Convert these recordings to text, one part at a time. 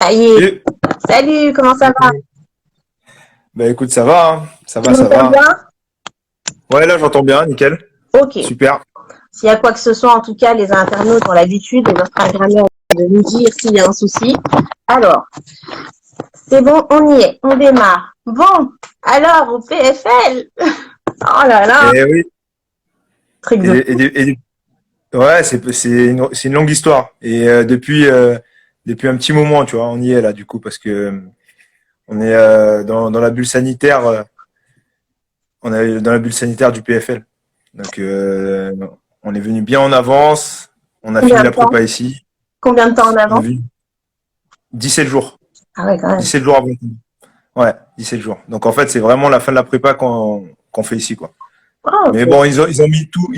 Ça y est. Et, Salut, comment ça va? bah écoute, ça va, hein. Ça Tu va, ça m'entends va. bien? Ouais, là j'entends bien, nickel. Ok. Super. S'il y a quoi que ce soit, en tout cas, les internautes ont l'habitude et notre Instagrammeur de nous dire s'il y a un souci. Alors, c'est bon, on y est, on démarre. Bon, alors, au PFL. Oh là là, Et oui. truc Et, de et, ouais, c'est une longue histoire. Et depuis un petit moment, tu vois, on y est là du coup parce que on est dans la bulle sanitaire. On est dans la bulle sanitaire du PFL. Donc on est venu bien en avance. On a fini combien de la temps? prépa ici. Combien de temps en On est avant? venu 17 jours. Ah ouais, quand même. 17 jours avant. Ouais, 17 jours. Donc en fait, c'est vraiment la fin de la prépa qu'on fait ici, quoi. Oh, Mais ok. bon, ils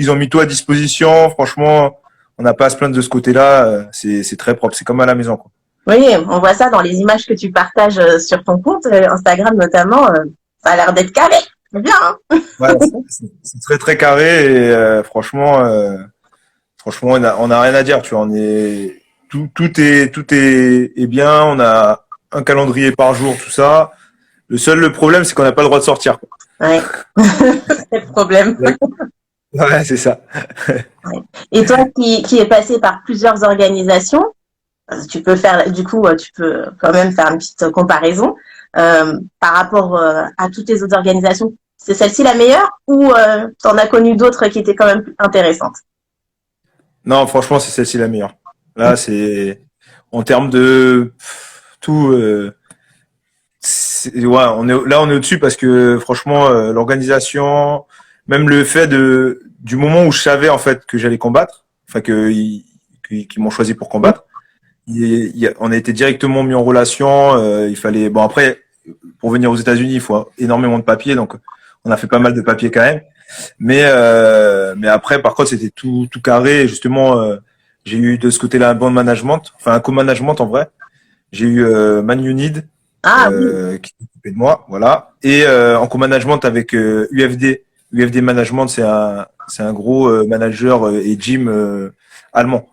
ont mis tout à disposition. Franchement, on n'a pas à se plaindre de ce côté-là. C'est très propre. C'est comme à la maison, quoi. Oui, on voit ça dans les images que tu partages sur ton compte, Instagram notamment. Ça a l'air d'être carré. C'est bien, hein? Ouais, c'est très très carré et franchement, on a rien à dire. Tu vois, tout est bien. On a un calendrier par jour, tout ça. Le problème, c'est qu'on n'a pas le droit de sortir, quoi. Ouais, c'est le problème. Ouais, ouais, c'est ça. Et toi qui es passé par plusieurs organisations, tu peux faire, du coup, tu peux quand même faire une petite comparaison par rapport à toutes les autres organisations. C'est celle-ci la meilleure ou t'en as connu d'autres qui étaient quand même plus intéressantes? Non, franchement, c'est celle-ci la meilleure. Là, c'est en termes de tout. Ouais, on est au-dessus parce que franchement, l'organisation, même le fait du moment où je savais en fait que j'allais combattre, enfin qu'ils m'ont choisi pour combattre, on a été directement mis en relation. Il fallait, bon après, pour venir aux États-Unis, il faut énormément de papiers, donc on a fait pas mal de papiers quand même. Mais après, par contre, c'était tout carré. Et justement, j'ai eu de ce côté-là un bon management, enfin un co-management en vrai. J'ai eu Man United Ah oui. qui s'occupait de moi, voilà. Et en co-management avec UFD. UFD Management, c'est un gros manager et gym allemand.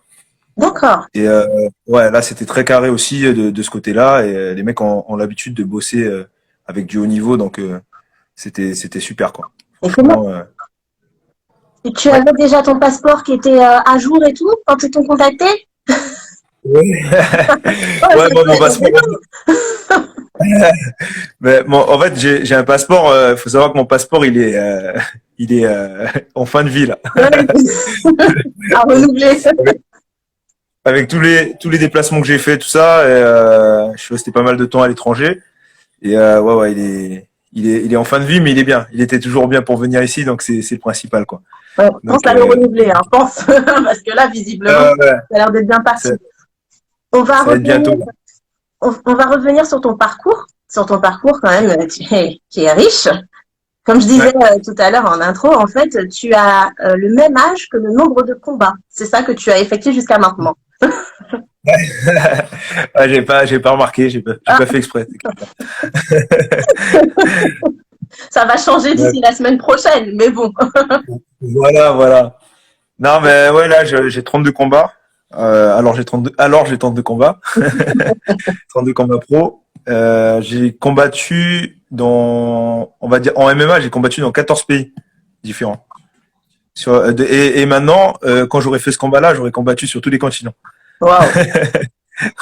D'accord. Et ouais, là, c'était très carré aussi de ce côté-là. Et les mecs ont l'habitude de bosser avec du haut niveau, donc c'était super, quoi. Et comment Franchement, tu ouais. avais déjà ton passeport qui était à jour et tout quand ils t'ont contacté? Ouais, Oh, ouais, ça moi, doit mon être passeport. bien. Mais en fait, j'ai un passeport. Faut savoir que mon passeport, il est en fin de vie là. Ouais, à renouveler. Avec tous les déplacements que j'ai fait, tout ça, et, je suis resté pas mal de temps à l'étranger. Et ouais, ouais, il est en fin de vie, mais il est bien. Il était toujours bien pour venir ici, donc c'est le principal, quoi. Ouais, pense Donc, à le renouveler, hein, pense. Parce que là, visiblement, ouais, ça a l'air d'être bien ça, parti. On va ça va être revenir, bientôt, là. on va revenir sur ton parcours quand même, qui est riche. Comme je disais Ouais. tout à l'heure en intro, en fait, tu as le même âge que le nombre de combats. C'est ça que tu as effectué jusqu'à maintenant. Ouais, j'ai pas remarqué, j'ai Ah, pas fait exprès. ça va changer Ouais. d'ici la semaine prochaine, mais bon. Voilà, voilà. Non, mais ouais, là, j'ai 32 combats. Alors j'ai 32 combats. 32 combats pro. J'ai combattu on va dire, en MMA, j'ai combattu dans 14 pays différents. Et maintenant, quand j'aurais fait ce combat-là, j'aurais combattu sur tous les continents. Waouh,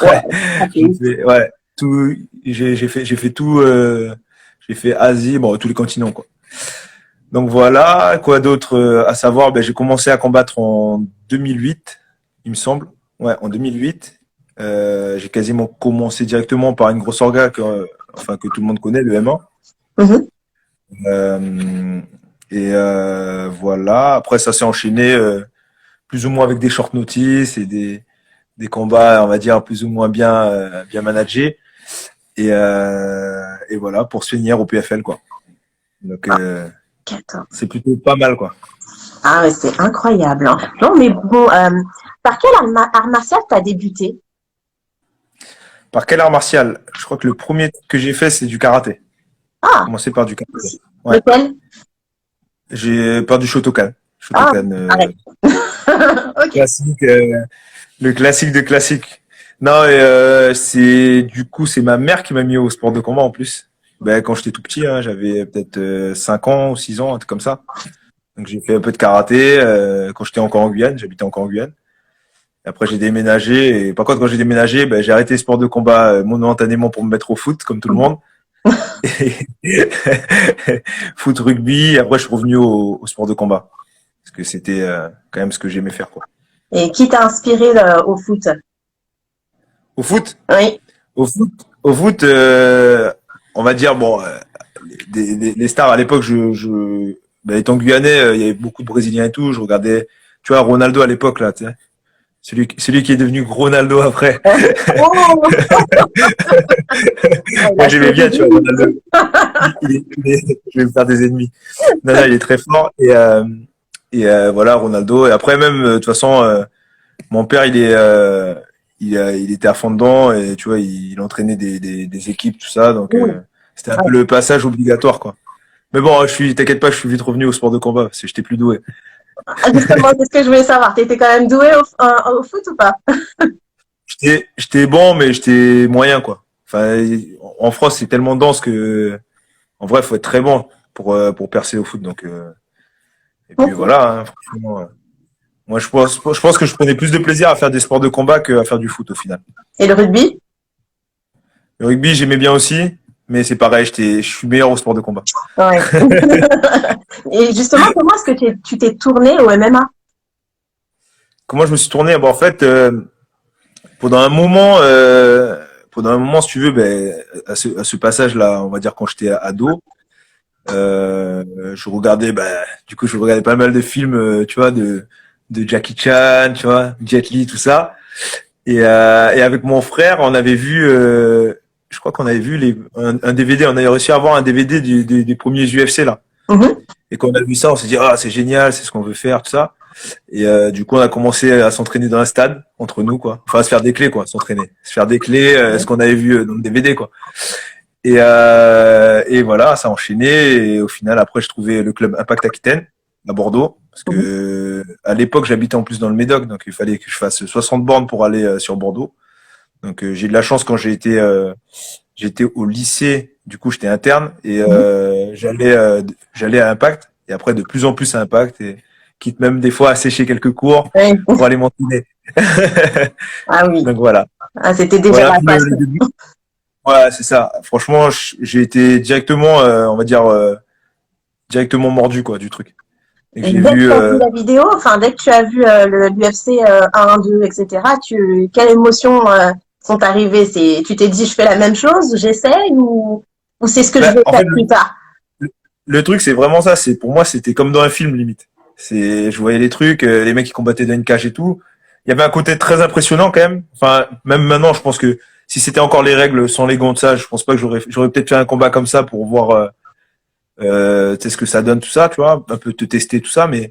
Ouais, wow, ça fait ouf. ouais, j'ai fait tout, j'ai fait Asie, bon, tous les continents, quoi. Donc voilà, quoi d'autre à savoir, ben, j'ai commencé à combattre en 2008, il me semble. Ouais, en 2008. J'ai quasiment commencé directement par une grosse orga que tout le monde connaît, le M1. Mhm. Euh, et voilà, après ça s'est enchaîné plus ou moins avec des short notice et des combats, on va dire, plus ou moins bien managés. Et voilà, pour se finir au PFL, quoi. Donc Ah, 14. c'est plutôt pas mal, quoi. Ah ouais, c'est incroyable, hein. Non, mais bon, par quel art martial t'as débuté? Par quel art martial? Je crois que le premier que j'ai fait, c'est du karaté. J'ai Ah, commencé par du karaté. Ouais. lequel? J'ai par du Shotokan. Ah, Shotokan arrête. Ok. classique, le classique de classique. Non, et c'est ma mère qui m'a mis au sport de combat en plus. Ben, quand j'étais tout petit, hein, j'avais peut-être 5 ans ou 6 ans, un truc comme ça. Donc j'ai fait un peu de karaté quand j'étais encore en Guyane, j'habitais encore en Guyane. Après j'ai déménagé et par contre quand j'ai déménagé, ben, j'ai arrêté le sport de combat momentanément pour me mettre au foot comme tout le monde. Et foot, rugby. Après je suis revenu au sport de combat parce que c'était quand même ce que j'aimais faire quoi. Et qui t'a inspiré au foot? Au foot, Oui. au foot, au foot, on va dire bon, les stars à l'époque, ben, étant guyanais, il y avait beaucoup de Brésiliens et tout. Je regardais, tu vois, Ronaldo à l'époque là, tu sais, celui qui est devenu Ronaldo après. Oh, il Moi a j'aimais bien, changé tu vois, Ronaldo. Je vais me faire des ennemis. Non, non, il est très fort et voilà Ronaldo. Et après même, de toute façon, mon père il était à fond dedans et tu vois, il entraînait des équipes tout ça, donc de c'était un peu le passage obligatoire quoi. Mais bon, t'inquiète pas, je suis vite revenu au sport de combat parce que j'étais plus doué. Ah, justement, c'est ce que je voulais savoir. T'étais quand même doué au foot ou pas? J'étais bon, mais j'étais moyen quoi. Enfin, en France, c'est tellement dense que, en vrai, faut être très bon pour percer au foot. Donc, et puis Ok. voilà, hein, franchement, moi, je pense que je prenais plus de plaisir à faire des sports de combat qu'à faire du foot au final. Et le rugby? Le rugby, j'aimais bien aussi, mais c'est pareil, je suis meilleur au sport de combat. Ouais. Et justement, comment est-ce que tu t'es tourné au MMA? Comment je me suis tourné? Bon, en fait, pendant un moment, si tu veux, ben, à ce passage-là, on va dire quand j'étais ado, je regardais, du coup, je regardais pas mal de films, tu vois, de Jackie Chan, tu vois, Jet Li, tout ça. Et avec mon frère, on avait vu, je crois qu'on avait vu un DVD, on avait réussi à avoir un DVD des premiers UFC là. Mhm. Et quand on a vu ça, on s'est dit, ah, c'est génial, c'est ce qu'on veut faire, tout ça. Et du coup, on a commencé à s'entraîner dans un stade entre nous, quoi. Enfin, à se faire des clés, quoi, s'entraîner, se faire des clés, ce qu'on avait vu dans le DVD, quoi. Et voilà, ça a enchaîné. Et au final, après, je trouvais le club Impact Aquitaine à Bordeaux. Parce Mhm. que à l'époque, j'habitais en plus dans le Médoc, donc il fallait que je fasse 60 bornes pour aller sur Bordeaux. Donc j'ai eu de la chance quand j'étais au lycée. Du coup, j'étais interne et j'allais à Impact. Et après, de plus en plus à Impact et quitte même des fois à sécher quelques cours Oui. pour aller m'entraîner. Ah oui. Donc voilà. Ah, c'était déjà Voilà un la peu le passion. début. Ouais, c'est ça. Franchement, j'ai été directement, on va dire, directement mordu quoi du truc. Et que Et j'ai dès que vu. tu as vu la vidéo, enfin, dès que tu as vu l'UFC 1, 2, etc., quelles émotions sont arrivées? Tu t'es dit, je fais la même chose, j'essaie, ou c'est ce que je vais En faire fait, plus tard? le truc c'est vraiment ça. C'est pour moi, c'était comme dans un film limite. Je voyais les trucs, les mecs qui combattaient dans une cage et tout. Il y avait un côté très impressionnant quand même. Enfin, même maintenant, je pense que si c'était encore les règles sans les gants de ça, je pense pas que j'aurais peut-être fait un combat comme ça pour voir tu sais ce que ça donne tout ça, tu vois, un peu te tester tout ça, mais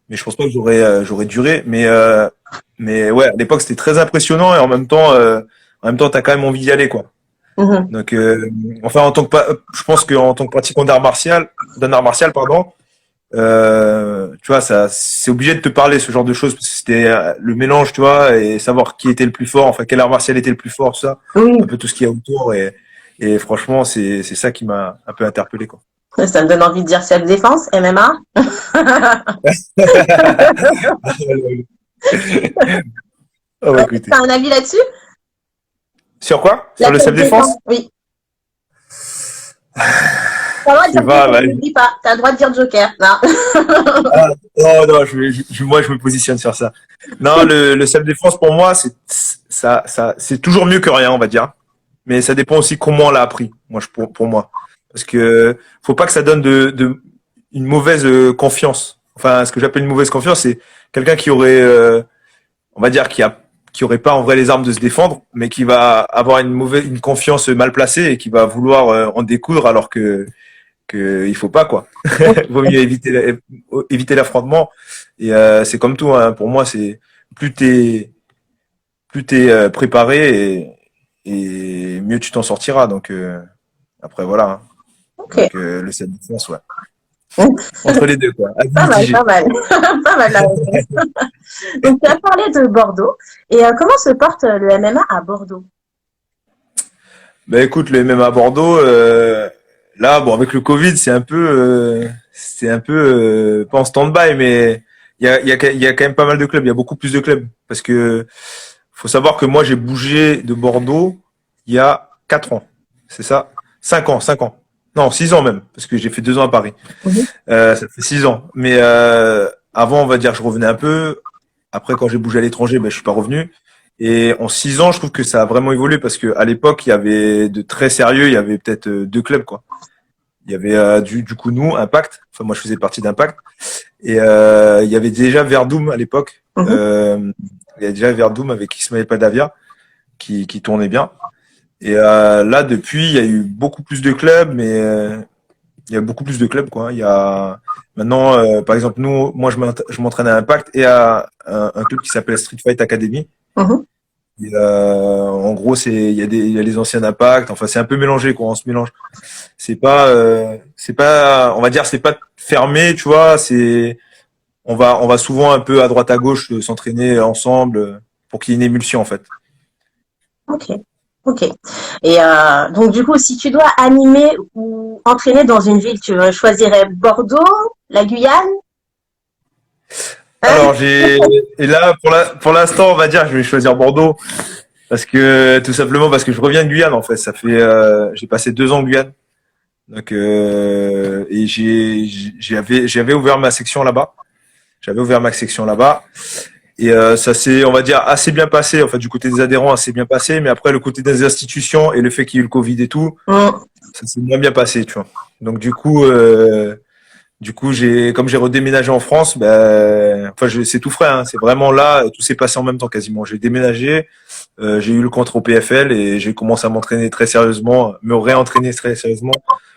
je pense pas que j'aurais duré. Mais ouais, à l'époque c'était très impressionnant et en même temps t'as quand même envie d'y aller quoi. Mhm. Donc enfin je pense qu'en tant que pratiquant d'un art martial pardon, tu vois ça c'est obligé de te parler ce genre de choses parce que c'était le mélange tu vois et savoir qui était le plus fort, enfin quel art martial était le plus fort tout ça, un Oui, peu tout ce qu'il y a autour et franchement c'est ça qui m'a un peu interpellé quoi. ça me donne envie de dire self-défense, MMA. Ah bah écoutez. T'as un avis là-dessus? Sur quoi? Sur La le self-défense, self-défense? oui. T'as le droit Je de sais dire pas, Joker, ne le dis pas. T'as le droit de dire Joker. Non. ah, non, non, moi je me positionne sur ça. Non, le self-défense pour moi, c'est toujours mieux que rien, on va dire. Mais ça dépend aussi comment on l'a appris, pour moi. Parce que faut pas que ça donne une mauvaise confiance. Enfin, ce que j'appelle une mauvaise confiance, c'est quelqu'un qui aurait, on va dire, qui aurait pas en vrai les armes de se défendre, mais qui va avoir une confiance mal placée et qui va vouloir en découdre alors que il faut pas quoi. Vaut mieux éviter l'affrontement. Et c'est comme tout. Hein. Pour moi, c'est plus t'es préparé et mieux tu t'en sortiras. Donc après voilà. Hein. Ok. Donc le self défense, ouais. Entre les deux, quoi. À Pas mal, mitiger. pas mal. Pas mal la réponse. Donc, tu as parlé de Bordeaux. Et comment se porte le MMA à Bordeaux? Bah écoute, le MMA à Bordeaux, là, bon, avec le Covid, c'est un peu pas en stand-by, mais il y a quand même pas mal de clubs. Il y a beaucoup plus de clubs parce que faut savoir que moi, j'ai bougé de Bordeaux il y a 4 ans. C'est ça? 5 ans, 5 ans. Non, 6 ans même, parce que j'ai fait 2 ans à Paris. Mhm. Ça fait 6 ans. Mais avant, on va dire, je revenais un peu. Après, quand j'ai bougé à l'étranger, ben, je suis pas revenu. Et en 6 ans, je trouve que ça a vraiment évolué parce que à l'époque, il y avait de très sérieux. Il y avait peut-être 2 clubs, quoi. Il y avait du coup nous, Impact. Enfin, moi, je faisais partie d'Impact. Et il y avait déjà Verdum à l'époque. Mhm. Il y avait déjà Verdum avec Ismaël Padavia qui tournait bien. Et là, depuis, il y a eu beaucoup plus de clubs, mais il y a beaucoup plus de clubs, quoi. Il y a maintenant, par exemple, moi, je m'entraîne à Impact et à un club qui s'appelle Street Fight Academy. Mhm. Et, en gros, il y a les anciens d'Impact. Enfin, c'est un peu mélangé, quoi. On se mélange. On va dire, c'est pas fermé, tu vois. On va souvent un peu à droite à gauche s'entraîner ensemble pour qu'il y ait une émulsion, en fait. Ok, ok. Et donc du coup, si tu dois animer ou entraîner dans une ville, tu choisirais Bordeaux, la Guyane? Hein? Alors, et là, pour l'instant, on va dire, je vais choisir Bordeaux. Tout simplement parce que je reviens de Guyane en fait. J'ai passé 2 ans en Guyane. Donc et j'avais ouvert ma section là-bas. J'avais ouvert ma section là-bas et ça s'est, on va dire, assez bien passé. En fait, du côté des adhérents, assez bien passé. Mais après, le côté des institutions et le fait qu'il y ait eu le Covid et tout, Mm. ça s'est moins bien passé, tu vois. Donc du coup, comme j'ai redéménagé en France, ben, enfin, c'est tout frais, hein. C'est vraiment là, tout s'est passé en même temps quasiment. J'ai déménagé, j'ai eu le contrat au PFL et j'ai commencé à m'entraîner très sérieusement, me réentraîner très sérieusement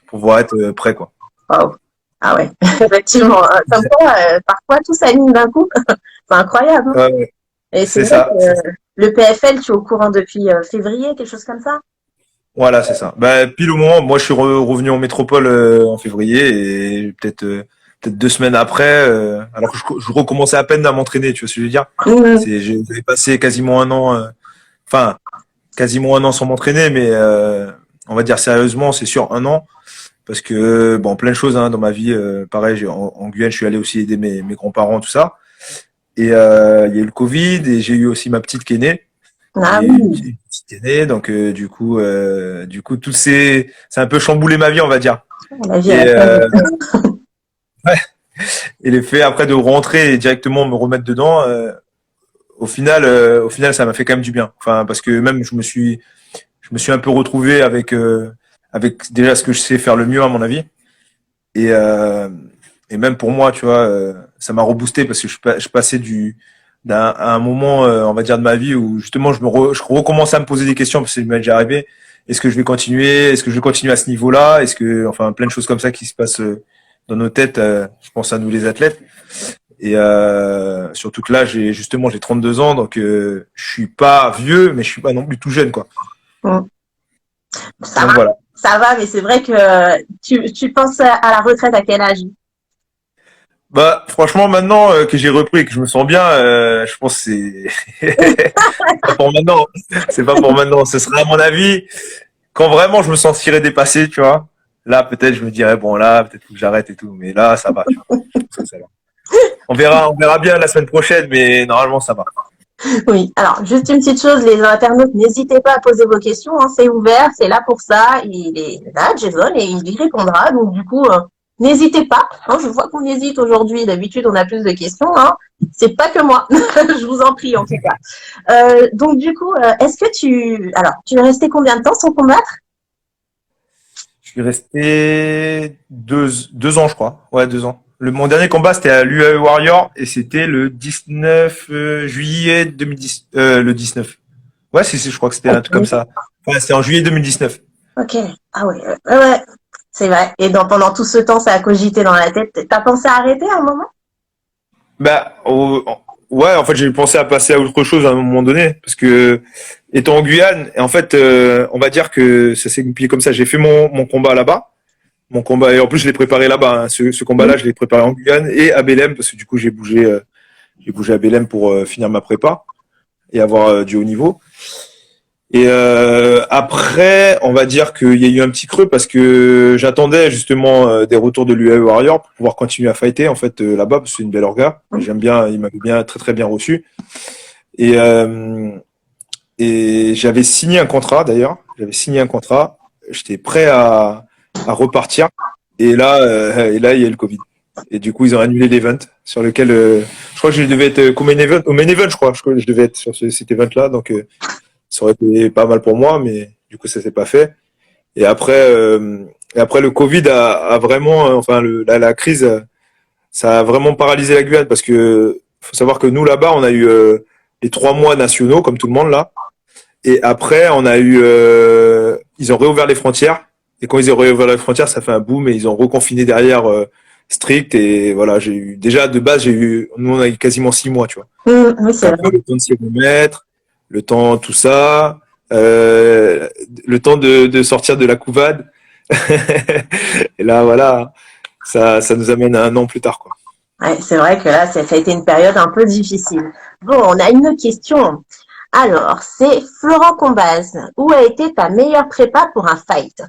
pour pouvoir être prêt, quoi. Wow. Ah ouais, effectivement. Comme quoi, parfois tout s'aligne d'un coup. C'est incroyable, hein. Ouais, Et c'est c'est vrai ça, c'est ça. que le PFL, tu es au courant depuis février, quelque chose comme ça? Voilà, c'est ça. Ben, pile au moment, moi, je suis revenu en métropole en février et peut-être 2 semaines après, alors que je recommençais à peine à m'entraîner, tu vois ce que je veux dire? Mhm. J'avais passé quasiment un an, enfin, quasiment un an sans m'entraîner, mais on va dire sérieusement, c'est sûr un an, parce que bon, plein de choses hein, dans ma vie. Pareil, en Guyane, je suis allé aussi aider mes grands-parents, tout ça. Et il y a eu le Covid et j'ai eu aussi ma petite qui est née. Ah J'ai eu une oui, petite qui est née, donc du coup, c'est un peu chamboulé ma vie, on va dire. la vie à Et, la fin. et l'effet après de rentrer et directement me remettre dedans, au final, ça m'a fait quand même du bien. Enfin, parce que même je me suis un peu retrouvé avec déjà ce que je sais faire le mieux à mon avis et et même pour moi tu vois ça m'a reboosté parce que je passais à un moment on va dire de ma vie où justement je recommençais à me poser des questions parce que ça m'est déjà arrivé. Est-ce que je vais continuer, est-ce que je vais continuer à ce niveau-là, est-ce que enfin plein de choses comme ça qui se passent dans nos têtes, je pense à nous les athlètes. Et surtout que là j'ai 32 ans, donc je suis pas vieux mais je suis pas non plus tout jeune, quoi. Mm. Ça Donc va, voilà. ça va, mais c'est vrai que tu penses à la retraite à quel âge? Bah, franchement, maintenant que j'ai repris et que je me sens bien, je pense que c'est pas pour maintenant. C'est pas pour maintenant. Ce serait à mon avis quand vraiment je me sentirais dépassé, tu vois. Là, peut-être je me dirais bon là, peut-être faut que j'arrête et tout. Mais là, ça va, tu vois. Je pense que ça va. On verra bien la semaine prochaine, mais normalement ça va. Oui, alors juste une petite chose, les internautes, n'hésitez pas à poser vos questions, hein, c'est ouvert, c'est là pour ça. Il est là, Jason, et il y répondra. Donc du coup, n'hésitez pas. Hein, je vois qu'on hésite aujourd'hui. D'habitude, on a plus de questions. Hein. C'est pas que moi. Je vous en prie en tout cas. Donc du coup, est-ce que alors, tu es resté combien de temps sans combattre? Je suis resté 2 ans, je crois. Ouais, 2 ans. Mon dernier combat, c'était à l'UAE Warrior et c'était le 19 juillet 2010. Le 19. Ouais, je crois que c'était un truc comme ça. Ouais, c'était en juillet 2019. Ok. Ah ouais, ouais, c'est vrai. Et pendant tout ce temps, ça a cogité dans la tête. T'as pensé à arrêter à un moment? Bah, ouais, en fait, j'ai pensé à passer à autre chose à un moment donné, parce que étant en Guyane, et en fait, on va dire que ça s'est goupillé comme ça. J'ai fait mon combat là-bas, Mon combat, et en plus je l'ai préparé là-bas, hein. Ce combat-là, je l'ai préparé en Guyane et à Belém, parce que du coup j'ai bougé à Belém pour finir ma prépa et avoir du haut niveau. Et après, on va dire qu'il y a eu un petit creux parce que j'attendais justement des retours de l'UAE Warrior pour pouvoir continuer à fighter en fait là-bas, parce que c'est une belle orga. J'aime bien, il m'avait bien très très bien reçu. Et et j'avais signé un contrat d'ailleurs. J'avais signé un contrat. J'étais prêt à repartir. Et là, il y a eu le Covid. Et du coup, ils ont annulé l'event sur lequel je crois que je devais être au main event, je crois. Je crois que je devais être sur cet event-là. Donc, ça aurait été pas mal pour moi, mais du coup, ça s'est pas fait. Et après le Covid a vraiment, enfin, la crise, ça a vraiment paralysé la Guyane parce que faut savoir que nous là-bas, on a eu les 3 mois nationaux comme tout le monde là. Et après, on a eu, ils ont réouvert les frontières. Et quand ils ont réouvert les frontières, ça fait un boom et ils ont reconfiné derrière strict. Et voilà, j'ai eu déjà de base, nous on a eu quasiment 6 mois, tu vois. Oui, Donc c'est après, vrai. le temps de s'y remettre, le temps tout ça, le temps de sortir de la couvade. Et là, voilà, ça nous amène à un an plus tard, quoi. Ouais, c'est vrai que là, ça a été une période un peu difficile. Bon, on a une autre question. Alors, c'est Florent Combaz. Où a été ta meilleure prépa pour un fight?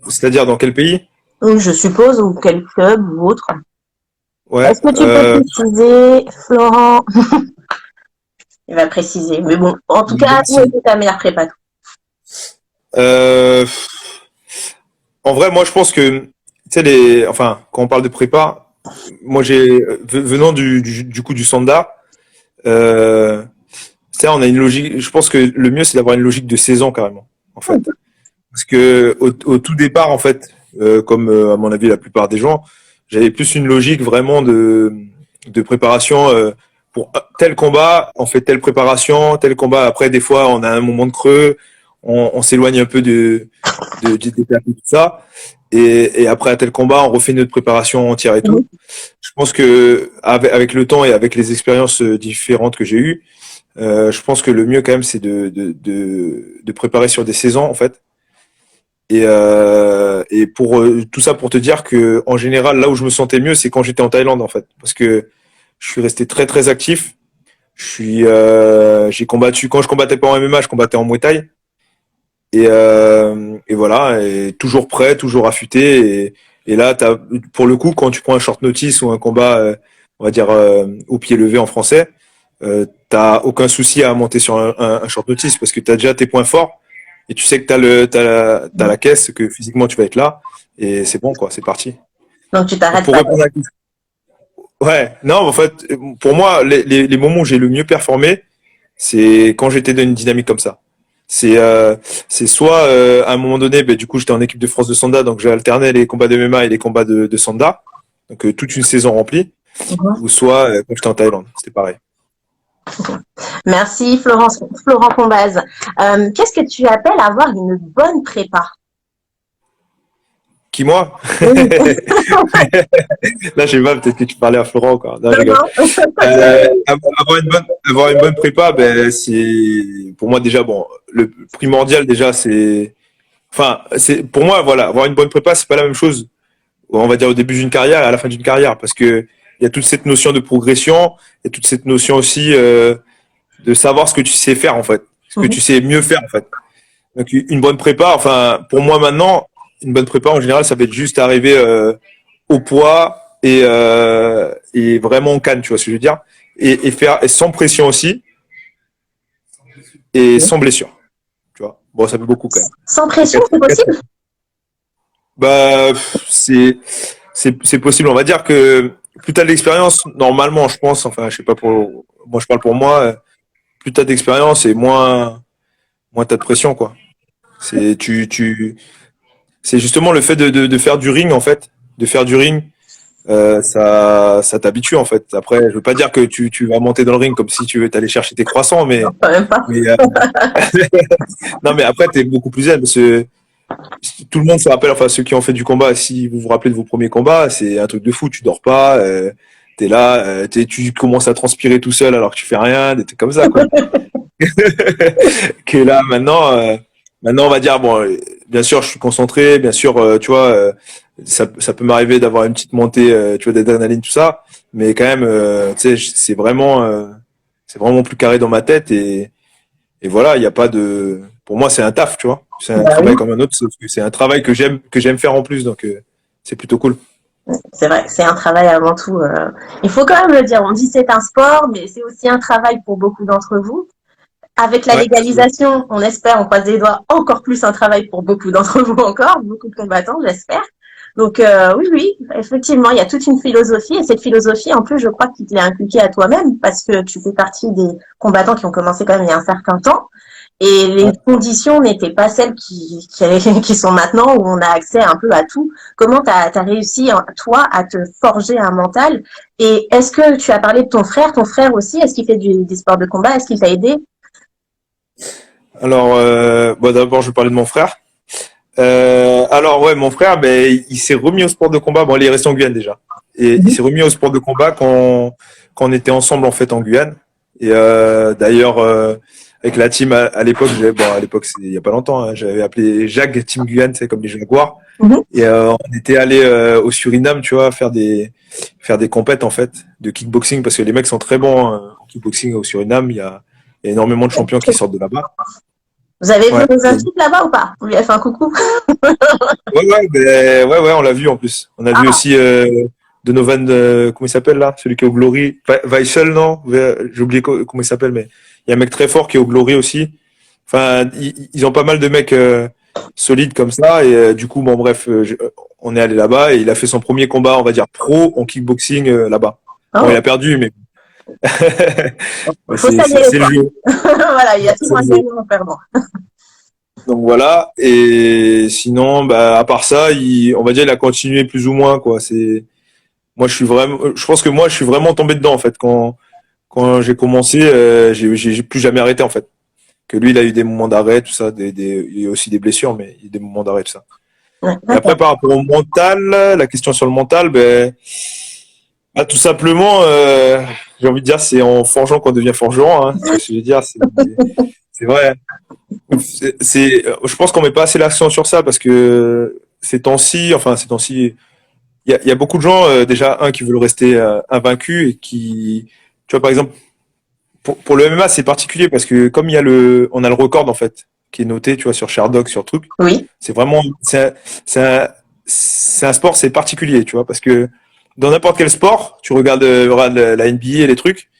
C'est-à-dire dans quel pays? Ou je suppose, ou quel club ou autre. Ouais. Est-ce que tu peux préciser, Florent? Il va préciser. Mais bon, en tout cas, où a été ta meilleure prépa? Euh, En vrai, moi, je pense que, tu sais, enfin, quand on parle de prépa, moi, venant du coup du Sanda, ça, on a une logique. Je pense que le mieux, c'est d'avoir une logique de saison carrément, en fait, parce que au tout départ, en fait, comme à mon avis la plupart des gens, j'avais plus une logique vraiment de préparation. Pour tel combat, on fait telle préparation, tel combat. Après, des fois, on a un moment de creux, on s'éloigne un peu du tout ça. Et après à tel combat, on refait notre préparation entière et tout. Je pense que avec le temps et avec les expériences différentes que j'ai eues, je pense que le mieux quand même, c'est de préparer sur des saisons en fait. Et pour tout ça, pour te dire que en général, là où je me sentais mieux, c'est quand j'étais en Thaïlande en fait, parce que je suis resté très très actif. J'ai combattu quand je combattais pas en MMA, je combattais en Muay Thai. Et voilà, et toujours prêt, toujours affûté. Et là, pour le coup, quand tu prends un short notice ou un combat, on va dire au pied levé en français, t'as aucun souci à monter sur un short notice parce que t'as déjà tes points forts et tu sais que t'as la caisse, que physiquement tu vas être là et c'est bon quoi, c'est parti. Donc, tu Donc, t'arrêtes pour pas. répondre à la question, ouais, non, en fait, pour moi, les moments où j'ai le mieux performé, c'est quand j'étais dans une dynamique comme ça. C'est c'est soit à un moment donné, ben, du coup j'étais en équipe de France de Sanda, donc j'ai alterné les combats de MMA et les combats de Sanda, donc toute une saison remplie, ou soit quand j'étais en Thaïlande, c'était pareil. Merci, Florent Combaz. Qu'est-ce que tu appelles avoir une bonne prépa? Qui moi? Oui. Là, je sais pas, peut-être que tu parlais à Florent encore. Non, je Non, rigole. non. Avoir une bonne prépa, ben c'est pour moi déjà bon. Le primordial déjà, c'est, enfin, c'est pour moi voilà, avoir une bonne prépa, c'est pas la même chose. On va dire au début d'une carrière et à la fin d'une carrière, parce que il y a toute cette notion de progression et toute cette notion aussi de savoir ce que tu sais faire en fait, ce que tu sais mieux faire en fait. Donc une bonne prépa, enfin pour moi maintenant, une bonne prépa en général, ça va être juste arriver au poids et vraiment en canne, tu vois ce que je veux dire, et faire et sans pression aussi et sans blessure, tu vois. Bon, ça fait beaucoup quand même. Sans pression, c'est possible? Bah, c'est possible. On va dire que plus t'as de l'expérience, normalement, je pense, enfin, je sais pas pour, moi, je parle pour moi, plus t'as d'expérience et moins t'as de pression, quoi. C'est justement le fait de faire du ring, en fait, de faire du ring, ça t'habitue, en fait. Après, je veux pas dire que tu vas monter dans le ring comme si tu veux t'aller chercher tes croissants, Non, quand même pas. mais non, mais après, t'es beaucoup plus zen parce que tout le monde se rappelle, enfin ceux qui ont fait du combat, si vous vous rappelez de vos premiers combats, c'est un truc de fou. Tu dors pas, t'es là, tu commences à transpirer tout seul alors que tu fais rien, des trucs comme ça quoi. Que là maintenant, on va dire bon, bien sûr, je suis concentré. Bien sûr, tu vois, ça peut m'arriver d'avoir une petite montée, tu vois, d'adrénaline, tout ça. Mais quand même, tu sais, c'est vraiment plus carré dans ma tête et voilà, il n'y a pas de. Pour moi, c'est un taf, tu vois. C'est un Bah travail oui, comme un autre, sauf que c'est un travail que j'aime faire en plus, donc c'est plutôt cool. c'est vrai, c'est un travail avant tout. Il faut quand même le dire. On dit c'est un sport, mais c'est aussi un travail pour beaucoup d'entre vous. Avec la Ouais. légalisation, on espère, on croise les doigts, encore plus un travail pour beaucoup d'entre vous encore, beaucoup de combattants, j'espère. Donc oui, oui, effectivement, il y a toute une philosophie et cette philosophie, en plus, je crois qu'il te l'est inculquée à toi-même parce que tu fais partie des combattants qui ont commencé quand même il y a un certain temps et les Ouais. conditions n'étaient pas celles qui sont maintenant où on a accès un peu à tout. Comment tu as réussi, toi, à te forger un mental et est-ce que tu as parlé de ton frère aussi, est-ce qu'il fait des sports de combat, est-ce qu'il t'a aidé? Alors, bon, d'abord, je vais parler de mon frère. Alors ouais, mon frère, ben, il s'est remis au sport de combat. Bon, il est resté en Guyane déjà. Et il s'est remis au sport de combat quand on était ensemble en fait en Guyane. Et d'ailleurs, avec la team à l'époque, bon, à l'époque, c'est il y a pas longtemps, hein, j'avais appelé Jacques Team Guyane, c'est comme les Jaguars. Mhm. Et on était allé au Suriname, tu vois, faire des compètes en fait de kickboxing parce que les mecs sont très bons en kickboxing au Suriname. Il y a énormément de champions qui sortent de là-bas. Vous avez vu Ouais. un type là-bas ou pas? Vous lui avez fait un coucou? Ouais, on l'a vu en plus. On a vu Ah, aussi Donovan, comment il s'appelle là? Celui qui est au Glory. Weissel, non? J'ai oublié comment il s'appelle, mais il y a un mec très fort qui est au Glory aussi. Enfin, ils ont pas mal de mecs solides comme ça. Et du coup, bon, bref, on est allé là-bas et il a fait son premier combat, on va dire, pro en kickboxing là-bas. Bon, il oh, a perdu, mais il faut saluer les c'est le points. jeu. Voilà, il y a C'est toujours le un jeu. gagnant et un perdant. Donc voilà. Et sinon, bah, à part ça, on va dire, il a continué plus ou moins, quoi. Moi, je pense que moi, je suis vraiment tombé dedans, en fait. Quand j'ai commencé, j'ai plus jamais arrêté, en fait. Que lui, il a eu des moments d'arrêt, tout ça, il y a aussi des blessures, mais il y a des moments d'arrêt, tout ça. Ouais, Et d'accord. après, par rapport au mental, la question sur le mental, ben, ah, tout simplement, j'ai envie de dire, c'est en forgeant qu'on devient forgeron, hein. Tu vois ce que je veux dire? C'est vrai. Je pense qu'on met pas assez l'accent sur ça parce que ces temps-ci, il y a beaucoup de gens, déjà, qui veulent rester invaincus et qui, tu vois, par exemple, pour le MMA, c'est particulier parce que comme on a le record, en fait, qui est noté, tu vois, sur Sherdog, sur truc, Oui. c'est vraiment, c'est un, c'est un sport, c'est particulier, tu vois, parce que dans n'importe quel sport, tu regardes la NBA et les trucs,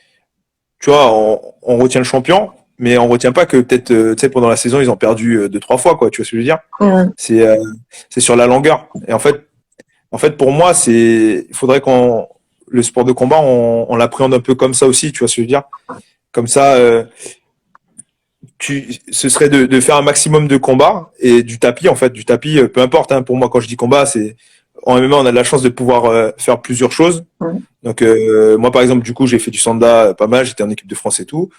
tu vois, on retient le champion, mais on retient pas que peut-être, tu sais, pendant la saison, ils ont perdu deux, trois fois, quoi, tu vois ce que je veux dire? Mm. C'est, euh, c'est sur la longueur. Et en fait, pour moi, il faudrait le sport de combat, on l'appréhende un peu comme ça aussi, tu vois ce que je veux dire? Comme ça, ce serait de faire un maximum de combats et du tapis, en fait, du tapis, peu importe, hein, pour moi, quand je dis combat, en MMA, on a de la chance de pouvoir faire plusieurs choses. Mm. Donc, moi, par exemple, du coup, j'ai fait du sanda pas mal, j'étais en équipe de France et tout.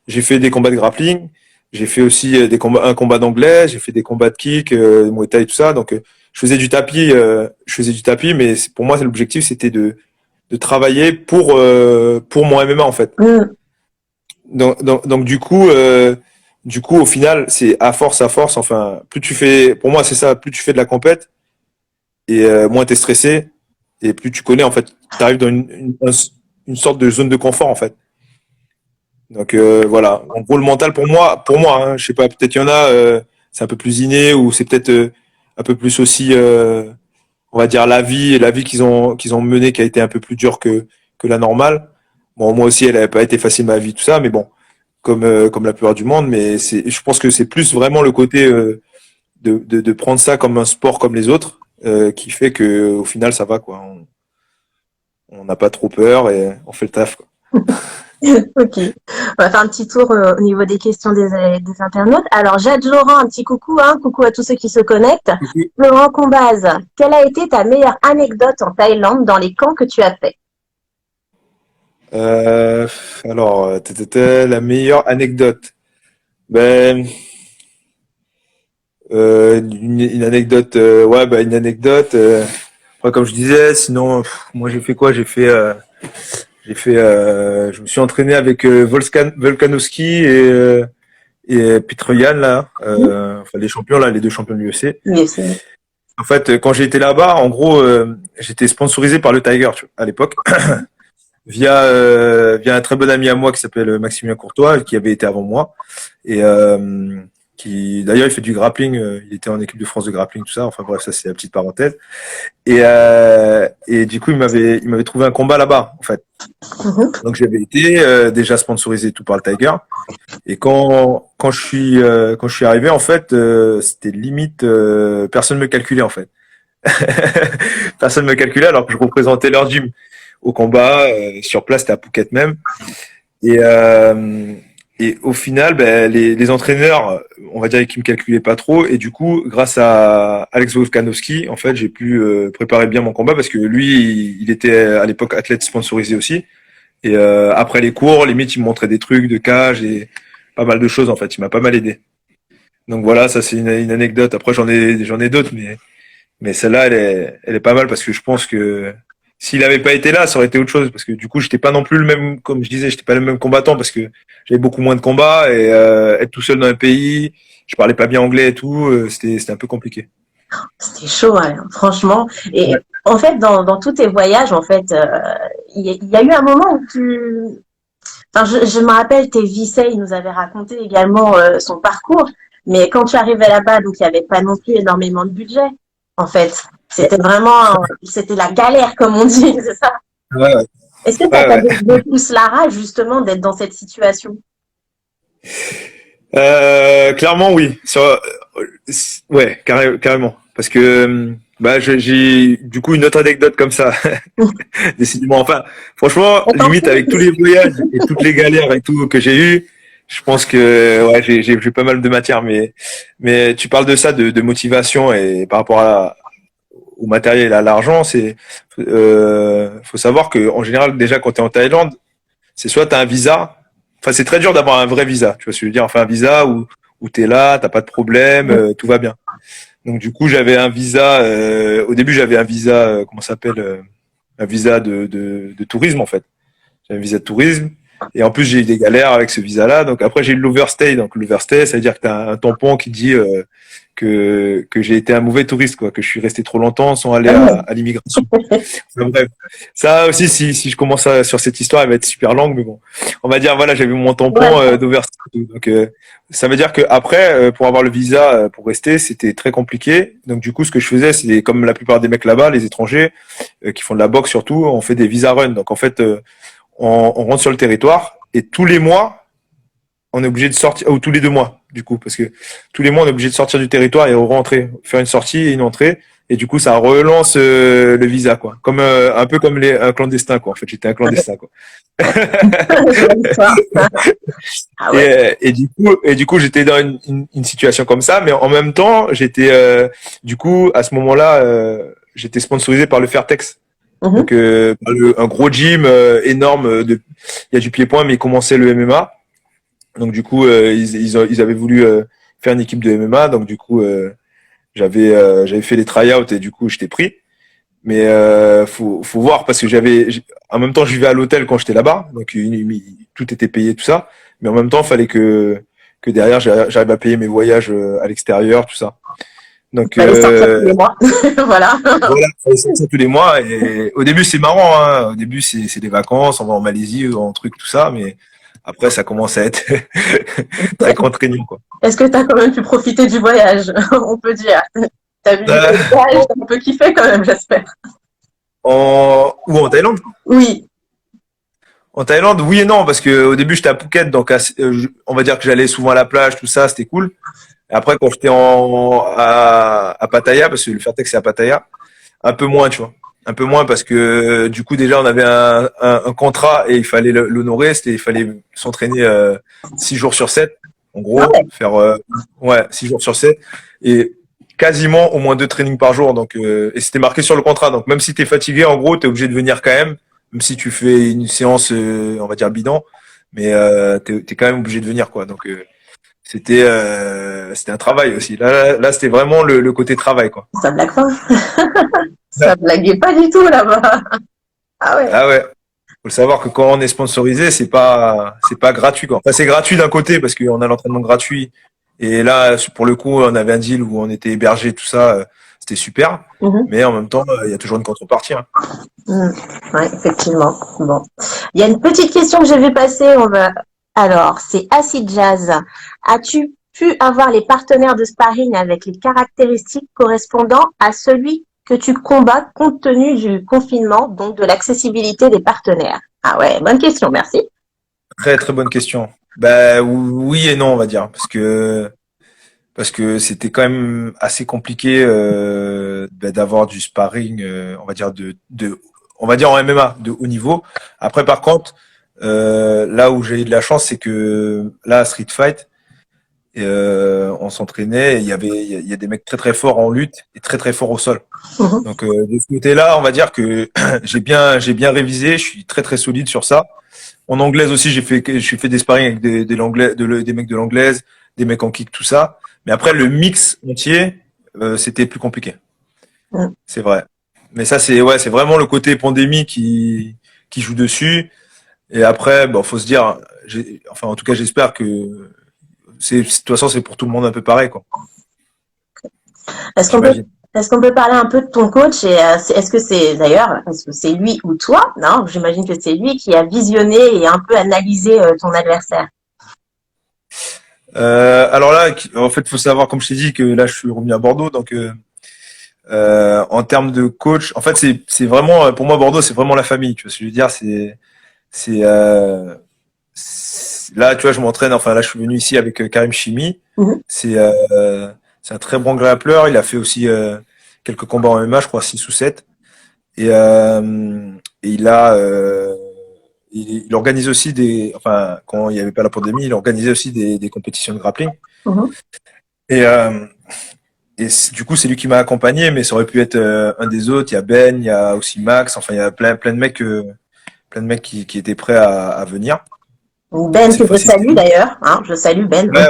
J'ai fait des combats de grappling, j'ai fait aussi un combat d'anglais, j'ai fait des combats de kick, de muay thai, tout ça. Donc, je faisais du tapis, mais pour moi, l'objectif, c'était de travailler pour mon MMA, en fait. Mm. Donc du coup, au final, c'est à force. Enfin, pour moi, c'est ça. Plus tu fais de la compète et moins t'es stressé et plus tu connais. En fait, t'arrives dans une sorte de zone de confort, en fait. Donc voilà. En gros, le mental, pour moi, hein, je sais pas. Peut-être il y en a, c'est un peu plus inné ou c'est peut-être un peu plus aussi, on va dire la vie qu'ils ont menée qui a été un peu plus dure que la normale. Bon, moi aussi, elle n'avait pas été facile ma vie, tout ça, mais bon. Comme la plupart du monde, mais je pense que c'est plus vraiment le côté de prendre ça comme un sport comme les autres qui fait que au final ça va quoi. On n'a pas trop peur et on fait le taf quoi. Ok. On va faire un petit tour au niveau des questions des internautes. Alors, Jade Laurent, un petit coucou, hein. Coucou à tous ceux qui se connectent. Laurent Combaz, quelle a été ta meilleure anecdote en Thaïlande dans les camps que tu as fait? Euh, alors, la meilleure anecdote. Ben, une anecdote, ouais, bah, une anecdote. Ouais, comme je disais, sinon, moi j'ai fait quoi? Je me suis entraîné avec Volkanovski et Petr Yan, là, enfin, les champions, là, les deux champions de l'UFC. Yes. En fait, quand j'ai été là-bas, en gros, j'étais sponsorisé par le Tiger, tu vois, à l'époque, via un très bon ami à moi qui s'appelle Maximilien Courtois, qui avait été avant moi, et qui, d'ailleurs, il fait du grappling, il était en équipe de France de grappling, tout ça, enfin bref, ça c'est la petite parenthèse. Et du coup, il m'avait trouvé un combat là-bas, en fait. Donc j'avais été déjà sponsorisé tout par le Tiger. Et quand je suis arrivé, en fait, c'était limite personne me calculait, en fait. Personne me calculait alors que je représentais leur gym au combat sur place, c'était à Phuket même. Et et au final, ben, les entraîneurs, on va dire qu'ils me calculaient pas trop. Et du coup, grâce à Alex Volkanovski, en fait, j'ai pu préparer bien mon combat parce que lui, il était à l'époque athlète sponsorisé aussi. Et après les cours, limite, il me montrait des trucs de cage et pas mal de choses, en fait. Il m'a pas mal aidé. Donc voilà, ça c'est une anecdote. Après, j'en ai d'autres, mais celle-là, elle est pas mal parce que je pense que s'il avait pas été là, ça aurait été autre chose parce que du coup, j'étais pas non plus le même, comme je disais, j'étais pas le même combattant parce que j'avais beaucoup moins de combats et être tout seul dans un pays, je parlais pas bien anglais et tout, c'était un peu compliqué. C'était chaud, hein, franchement. Et Ouais. en fait, dans tous tes voyages, en fait, il y a eu un moment où tu... Enfin, je me rappelle, tes Vissé, il nous avait raconté également son parcours. Mais quand tu arrivais là-bas, donc il n'y avait pas non plus énormément de budget, en fait. C'était vraiment, c'était la galère, comme on dit, c'est ça. Ouais, ouais. Est-ce que ça Ouais, t'a ouais. donné plus la rage, justement, d'être dans cette situation? Clairement, oui. Ouais, carrément. Parce que bah, j'ai du coup une autre anecdote comme ça. Décidément. Enfin, franchement, On t'en limite prie. avec tous les voyages et toutes les galères et tout que j'ai eu, je pense que ouais, j'ai pas mal de matière. Mais tu parles de ça, de motivation et par rapport au matériel et à l'argent, faut savoir que en général déjà quand tu es en Thaïlande, c'est soit tu as un visa. Enfin, c'est très dur d'avoir un vrai visa. Tu vois ce que je veux dire? Enfin, un visa où tu es là, t'as pas de problème, tout va bien. Donc, du coup, j'avais un visa. Au début, j'avais un visa, comment ça s'appelle? Un visa de tourisme, en fait. J'avais un visa de tourisme. Et en plus, j'ai eu des galères avec ce visa-là. Donc, après, j'ai eu l'overstay. Donc, l'overstay, ça veut dire que tu as un tampon qui dit que j'ai été un mauvais touriste, quoi, que je suis resté trop longtemps sans aller à l'immigration. Enfin, bref, ça aussi, si je commence sur cette histoire, elle va être super longue, mais bon, on va dire voilà, j'avais mon Ouais, tampon d'overstay. Donc, ça veut dire que après, pour avoir le visa pour rester, c'était très compliqué. Donc, du coup, ce que je faisais, c'est comme la plupart des mecs là-bas, les étrangers qui font de la boxe surtout, on fait des visa runs. Donc, en fait, on rentre sur le territoire et tous les mois, on est obligé de sortir, ou tous les 2 mois, du coup, parce que tous les mois, on est obligé de sortir du territoire et rentrer, faire une sortie et une entrée. Et du coup, ça relance le visa, quoi. Comme un peu comme un clandestin, quoi. En fait, j'étais un clandestin, quoi. je vois l'histoire. Ah ouais. Et du coup, j'étais dans une situation comme ça, mais en même temps, j'étais, du coup, à ce moment-là, j'étais sponsorisé par le Fairtex. Mhm. Donc, un gros gym énorme. Il y a du pied-point, mais ils commençaient le MMA. Donc du coup, ils avaient voulu faire une équipe de MMA. Donc du coup, j'avais fait les tryouts et du coup, j'étais pris. Mais faut voir parce que en même temps, je vivais à l'hôtel quand j'étais là-bas. Donc tout était payé, tout ça. Mais en même temps, il fallait que derrière, j'arrive à payer mes voyages à l'extérieur, tout ça. Donc Il fallait sortir tous les mois. Voilà. voilà, il fallait sortir tous les mois. Et au début, c'est marrant. Hein. Au début, c'est des vacances, on va en Malaisie, en truc, tout ça. Mais après, ça commence à être très contraignant, quoi. Est-ce que tu as quand même pu profiter du voyage? On peut dire. T'as vu du Euh, paysage, t'as un peu kiffé quand même, j'espère. Où en Thaïlande? Oui. En Thaïlande, oui et non, parce que au début j'étais à Phuket, donc on va dire que j'allais souvent à la plage, tout ça, c'était cool. Et après, quand j'étais à Pattaya, parce que le Fairtex c'est à Pattaya, un peu moins, tu vois. Un peu moins parce que du coup déjà on avait un contrat et il fallait l'honorer, il fallait s'entraîner 6 jours sur 7, en Ah gros, ouais. faire ouais 6 jours sur 7 et quasiment au moins 2 trainings par jour. Donc et c'était marqué sur le contrat. Donc même si t'es fatigué, en gros, t'es obligé de venir quand même si tu fais une séance, on va dire bidon, mais t'es quand même obligé de venir quoi. Donc c'était un travail aussi. Là c'était vraiment le côté travail quoi. Ça blague pas. Ça blaguait pas du tout là-bas. Ah ouais. Ah ouais. faut savoir que quand on est sponsorisé, c'est pas gratuit, quoi. Enfin, c'est gratuit d'un côté parce qu'on a l'entraînement gratuit. Et là, pour le coup, on avait un deal où on était hébergé, tout ça, c'était super. Mhm. Mais en même temps, il y a toujours une contrepartie, hein. Mm. Ouais, effectivement. Bon. Il y a une petite question que j'ai vu passer. Alors, c'est Acid Jazz. As-tu pu avoir les partenaires de sparring avec les caractéristiques correspondant à celui que tu combats compte tenu du confinement, donc de l'accessibilité des partenaires? Ah ouais, bonne question, merci. Très très bonne question. Bah oui et non, on va dire, parce que c'était quand même assez compliqué d'avoir du sparring, on va dire on va dire en MMA de haut niveau. Après, par contre, là où j'ai eu de la chance, c'est que là à Street Fight, on s'entraînait, et il y a des mecs très très forts en lutte et très très forts au sol. Mhm. Donc de ce côté-là, on va dire que j'ai bien révisé, je suis très très solide sur ça. En anglaise aussi, j'ai fait des sparring avec des mecs de l'anglaise, des mecs en kick, tout ça. Mais après, le mix entier, c'était plus compliqué. Mm. C'est vrai. Mais ça, c'est vraiment le côté pandémie qui joue dessus. Et après, bon, faut se dire, enfin, en tout cas, j'espère que de toute façon, c'est pour tout le monde un peu pareil, quoi. Est-ce qu'on peut, J'imagine. est-ce qu'on peut parler un peu de ton coach et est-ce que c'est d'ailleurs, est-ce que c'est lui ou toi? Non, j'imagine que c'est lui qui a visionné et un peu analysé ton adversaire. Alors là, en fait, faut savoir, comme je t'ai dit, que là, je suis revenu à Bordeaux, donc en termes de coach, en fait, c'est vraiment pour moi Bordeaux, c'est vraiment la famille. Tu vois ce que je veux dire? C'est là, tu vois, je m'entraîne. Enfin, là, je suis venu ici avec Karim Chimi. Mhm. C'est un très bon grappleur. Il a fait aussi quelques combats en MMA, je crois 6 ou 7. Et, et il organise aussi enfin, quand il n'y avait pas la pandémie, il organisait aussi des compétitions de grappling. Mhm. Et, du coup, c'est lui qui m'a accompagné, mais ça aurait pu être un des autres. Il y a Ben, il y a aussi Max. Enfin, il y a plein de mecs qui étaient prêts à venir. Ben, que Cette je fois-ci, c'était salue lui. d'ailleurs, hein, je salue Ben. Ouais,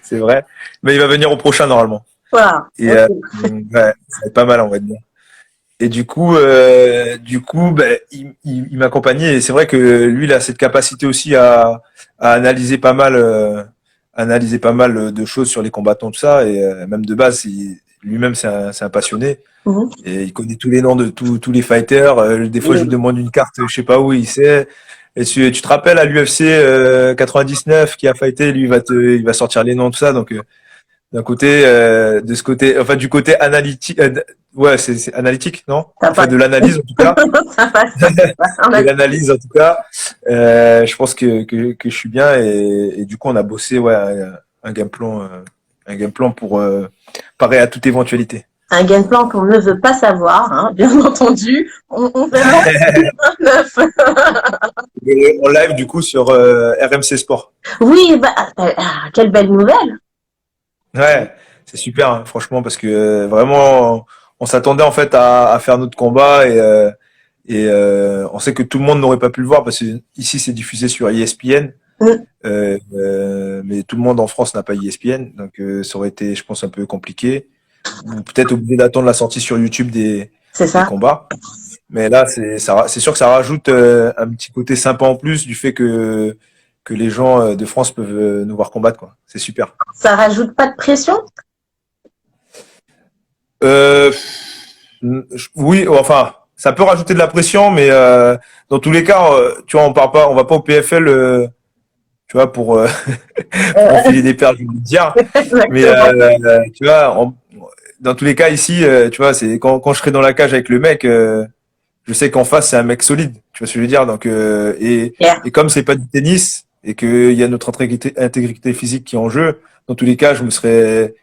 c'est vrai. Mais il va venir au prochain normalement. Voilà. Et Ok. ouais, ça va être pas mal, on va dire. Et du coup, ben, il m'accompagnait. Et c'est vrai que lui, il a cette capacité aussi à analyser pas mal de choses sur les combattants, tout ça. Et même de base, lui-même, c'est un passionné. Mhm. Et il connaît tous les noms de tous les fighters. Des fois, je lui demande une carte, je sais pas où, il sait. Et tu te rappelles à l'UFC 99 qui a fighté, lui, il va sortir les noms, tout ça. Donc, d'un côté, de ce côté, enfin, du côté analytique, ouais, c'est analytique, non? Ça Enfin, passe, de l'analyse, en tout cas. ça passe, ça passe. De l'analyse, en tout cas. Je pense que je suis bien et du coup, on a bossé, ouais, un game plan pour parer à toute éventualité. Un game plan qu'on ne veut pas savoir, hein, bien entendu. On verra le 29. Et en live, du coup, sur RMC Sport. Oui, bah, quelle belle nouvelle. Ouais, c'est super, hein, franchement, parce que vraiment, on s'attendait en fait à faire notre combat et on sait que tout le monde n'aurait pas pu le voir parce que ici c'est diffusé sur ESPN, Mm. mais tout le monde en France n'a pas ESPN, donc ça aurait été, je pense, un peu compliqué. Ou peut-être obligé d'attendre la sortie sur YouTube C'est des ça. combats. Mais là, c'est sûr que ça rajoute un petit côté sympa en plus du fait que les gens de France peuvent nous voir combattre, quoi. C'est super. Ça rajoute pas de pression? Euh, oui, enfin, ça peut rajouter de la pression, mais dans tous les cas, tu vois, on va pas au PFL, tu vois, pour enfiler des perles, je veux dire. Mais Exactement. tu vois, dans tous les cas ici, tu vois, c'est quand je serai dans la cage avec le mec, je sais qu'en face c'est un mec solide. Tu vois ce que je veux dire. Donc Pierre. et comme c'est pas du tennis et qu'il y a notre intégrité physique qui est en jeu, dans tous les cas, je me serais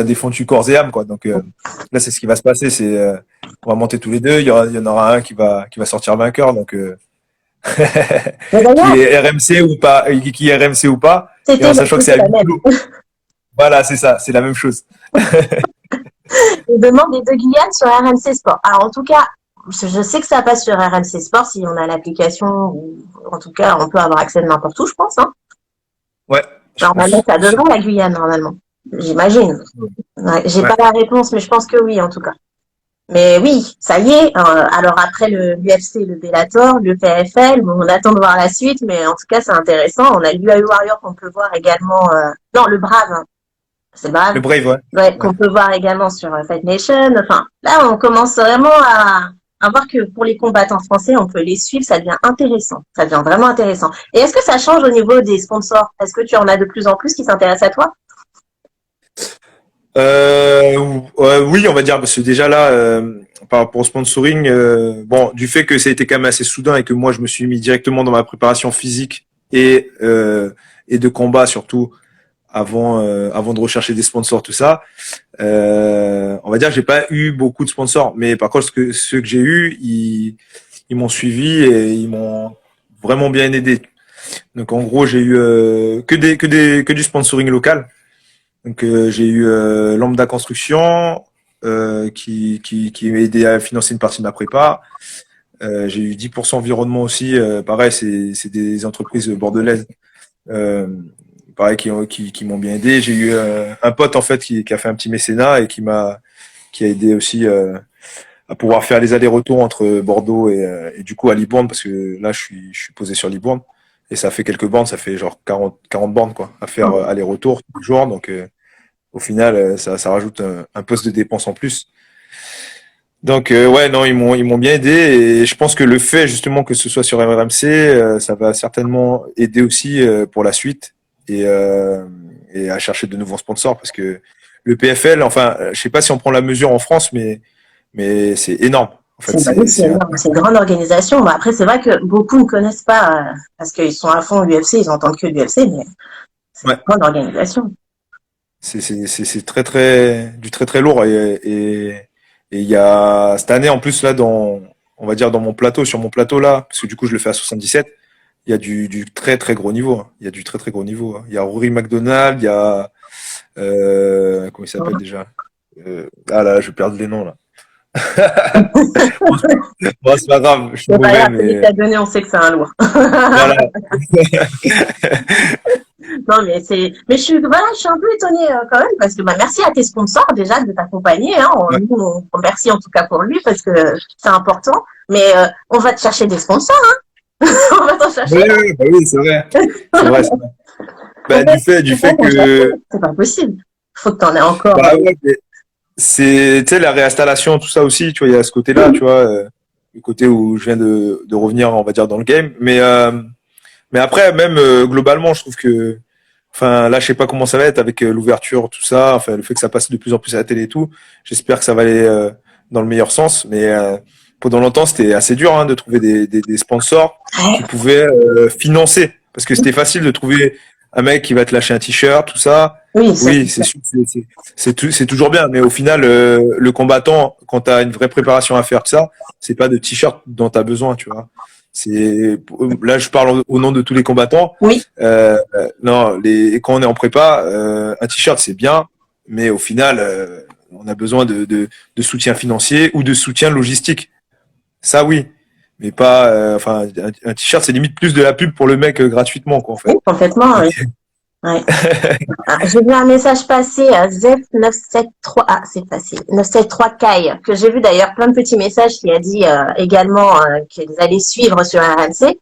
défendu corps et âme, quoi. Donc là, c'est ce qui va se passer. On va monter tous les deux. Il y en aura un qui va sortir vainqueur. Donc Mais d'ailleurs, qui est RMC ou pas, qui est RMC ou pas, et en sachant que c'est c'était à la huis même. clos. Voilà, c'est ça, c'est la même chose. Je demande les deux Guyane sur RMC Sport. Alors, en tout cas, je sais que ça passe sur RMC Sport si on a l'application, ou en tout cas, on peut avoir accès de n'importe où, je pense, hein. Ouais, je Normalement, pense ça aussi. devrait la Guyane, normalement. J'imagine. Ouais, j'ai Ouais. pas la réponse, mais je pense que oui, en tout cas. Mais oui, ça y est. Alors après l'UFC, le Bellator, le PFL, bon, on attend de voir la suite, mais en tout cas c'est intéressant. On a l'UAE Warrior qu'on peut voir également. Non, le Brave, hein. C'est le Le Brave. Brave, ouais. Ouais, Ouais. qu'on peut voir également sur Fight Nation. Enfin, là on commence vraiment à voir que pour les combattants français, on peut les suivre. Ça devient intéressant. Ça devient vraiment intéressant. Et est-ce que ça change au niveau des sponsors? Est-ce que tu en as de plus en plus qui s'intéressent à toi? Oui, on va dire, parce que déjà là, par rapport au sponsoring, bon, du fait que ça a été quand même assez soudain et que moi je me suis mis directement dans ma préparation physique et de combat surtout avant de rechercher des sponsors, tout ça. On va dire que j'ai pas eu beaucoup de sponsors, mais par contre ceux que j'ai eu, ils m'ont suivi et ils m'ont vraiment bien aidé. Donc en gros, j'ai eu que du sponsoring local. Donc j'ai eu Lambda Construction qui m'a aidé à financer une partie de ma prépa. J'ai eu 10% environnement aussi. Pareil, c'est des entreprises bordelaises. Euh, Pareil qui m'ont bien aidé. J'ai eu un pote en fait qui a fait un petit mécénat et qui a aidé aussi à pouvoir faire les allers-retours entre Bordeaux et du coup à Libourne parce que là je suis posé sur Libourne et ça fait quelques bornes, ça fait genre 40 bornes quoi à faire aller-retour tous les jours. Donc au final ça rajoute un poste de dépense en plus. Donc ouais non ils m'ont bien aidé et je pense que le fait justement que ce soit sur RMC ça va certainement aider aussi pour la suite et à chercher de nouveaux sponsors parce que le PFL enfin je sais pas si on prend la mesure en France mais c'est énorme en fait C'est énorme, c'est une grande organisation. Bon, après, c'est vrai que beaucoup ne connaissent pas parce qu'ils sont à fond l'UFC, ils entendent que l'UFC, mais c'est une ouais grande organisation. c'est très très du très très lourd et il y a cette année en plus là dans on va dire dans mon plateau sur mon plateau là parce que du coup je le fais à 77 il y a du très très gros niveau hein. Il y a du très très gros niveau hein. Il y a Rory McDonald il y a comment il s'appelle déjà ah là je perds les noms là bon, c'est pas grave je suis C'est pas mauvais grave, celui qui mais a donné, on sait que c'est un lourd. voilà Non, mais voilà, je suis un peu étonnée quand même parce que bah, merci à tes sponsors déjà de t'accompagner. Hein. ouais. Nous, on remercie en tout cas pour lui parce que c'est important. Mais on va te chercher des sponsors. On va t'en chercher. Oui, oui, bah oui, c'est vrai. C'est vrai. On Bah, va du fait t'en chercher. que, C'est pas possible. Faut que t'en aies encore. bah ouais, mais c'est, tu sais, la réinstallation, tout ça aussi, tu vois, il y a ce côté-là, tu vois, le côté où je viens de revenir, on va dire, dans le game. Mais après, même globalement, je trouve que, enfin, là, je sais pas comment ça va être avec l'ouverture, tout ça, enfin, le fait que ça passe de plus en plus à la télé et tout. J'espère que ça va aller dans le meilleur sens. Mais pendant longtemps, c'était assez dur hein, de trouver des sponsors qui Ouais. pouvaient financer, parce que c'était facile de trouver un mec qui va te lâcher un t-shirt, tout ça. Oui, ça, Oui, c'est sûr, c'est toujours bien, mais au final, le combattant, quand tu as une vraie préparation à faire de ça, c'est pas de t-shirt dont tu as besoin, tu vois. C'est là, je parle au nom de tous les combattants. oui, Non, quand on est en prépa, un t-shirt c'est bien, mais au final, on a besoin de soutien financier ou de soutien logistique. Ça oui, mais pas. Enfin, un t-shirt c'est limite plus de la pub pour le mec gratuitement, quoi, en oui, fait. complètement. Donc, Oui. Ouais. Ah, j'ai vu un message passer à ZEF973, ah, c'est facile, 973 Kai, que j'ai vu d'ailleurs plein de petits messages qui a dit également qu'ils allaient suivre sur RMC.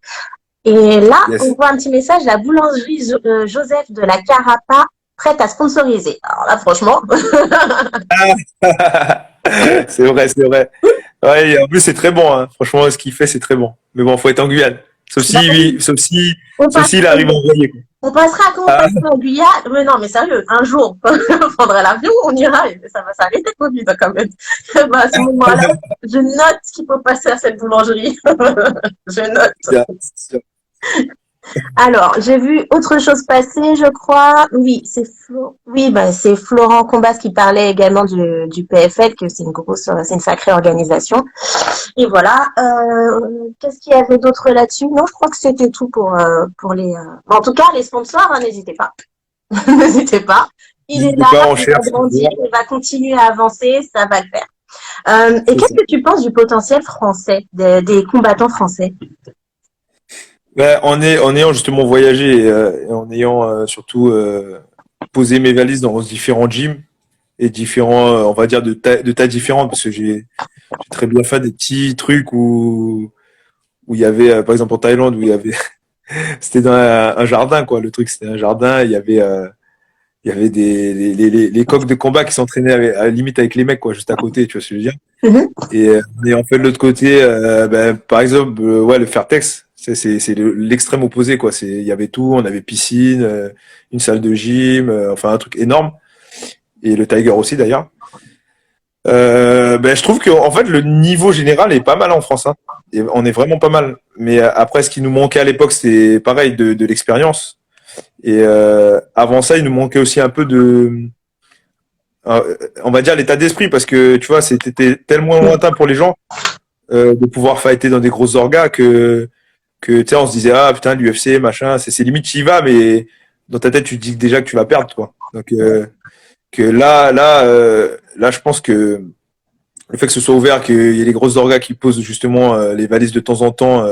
Et là, on yes. voit un petit message, la boulangerie Joseph de la Carapa, prête à sponsoriser. Alors là, franchement, C'est vrai, c'est vrai. Ouais, et en plus c'est très bon. Hein. Franchement, ce qu'il fait c'est très bon. Mais bon, faut être en Guyane. Sauf bah si, oui, oui, on sauf passe, s'il arrive à envoyer. Quoi. on passera Ah, accompagné en Guyane. Mais non, mais sérieux, un jour, on prendra l'avion, on ira, et ça va s'arrêter Covid quand même. Bah, à ce moment-là, je note qu'il faut passer à cette boulangerie. Je note. c'est sûr. Alors, j'ai vu autre chose passer, je crois. Oui, oui, ben, c'est Florent Combas qui parlait également du PFL, que c'est une sacrée organisation. Et voilà. Qu'est-ce qu'il y avait d'autre là-dessus? Non, je crois que c'était tout pour les. En tout cas, les sponsors, hein, n'hésitez pas. N'hésitez pas. Il est N'hésitez là, pas, on il va cherche grandir, toujours. il va continuer à avancer, ça va le faire. Et C'est qu'est-ce ça. que tu penses du potentiel français, des combattants français? Ouais, en ayant justement voyagé et en ayant surtout posé mes valises dans différents gyms, et différents, on va dire de tailles différentes, parce que j'ai très bien fait des petits trucs où il y avait, par exemple en Thaïlande, où il y avait, c'était dans un jardin, quoi. Le truc, c'était un jardin, il y avait les coqs de combat qui s'entraînaient à la limite avec les mecs, quoi, juste à côté, tu vois ce que je veux dire. Mhm. Et en fait, de l'autre côté, ben, par exemple, ouais, le Fairtex, c'est l'extrême opposé, quoi. Il y avait tout, on avait piscine, une salle de gym, enfin un truc énorme. Et le Tiger aussi, d'ailleurs. Ben, je trouve que en fait le niveau général est pas mal en France, hein. Et on est vraiment pas mal. Mais après, ce qui nous manquait à l'époque, c'était pareil de l'expérience. Et avant ça, il nous manquait aussi un peu on va dire l'état d'esprit, parce que tu vois, c'était tellement lointain pour les gens de pouvoir fighter dans des grosses orgas que tu sais, on se disait ah putain l'UFC machin, c'est limite tu y vas, mais dans ta tête tu te dis déjà que tu vas perdre, quoi. Donc que là, je pense que le fait que ce soit ouvert, qu'il y ait les grosses orgas qui posent justement les valises de temps en temps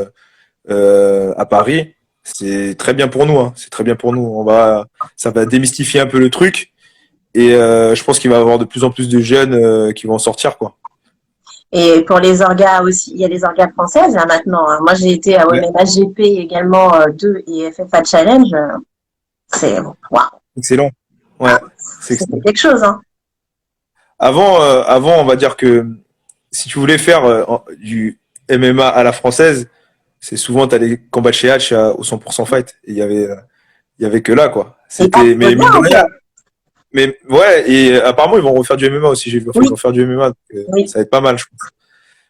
à Paris, c'est très bien pour nous, hein. C'est très bien pour nous. Ça va démystifier un peu le truc, et je pense qu'il va y avoir de plus en plus de jeunes qui vont en sortir, quoi. Et pour les orgas aussi, il y a des orgas françaises là maintenant, hein. Moi, j'ai été à Ouais, MMA GP également 2 et FFA Challenge. C'est waouh, excellent. Ouais, c'est c'est excellent. quelque chose, hein. Avant, on va dire que si tu voulais faire du MMA à la française, c'est souvent t'as les combats de chez Hatch au 100% fight. Et il y avait que là, quoi. Et pas C'était, trop mais bien mine de en rien. fait. Mais ouais, et apparemment ils vont refaire du MMA aussi. J'ai vu, enfin, ils Oui, vont faire du MMA, donc, oui, ça va être pas mal, je pense.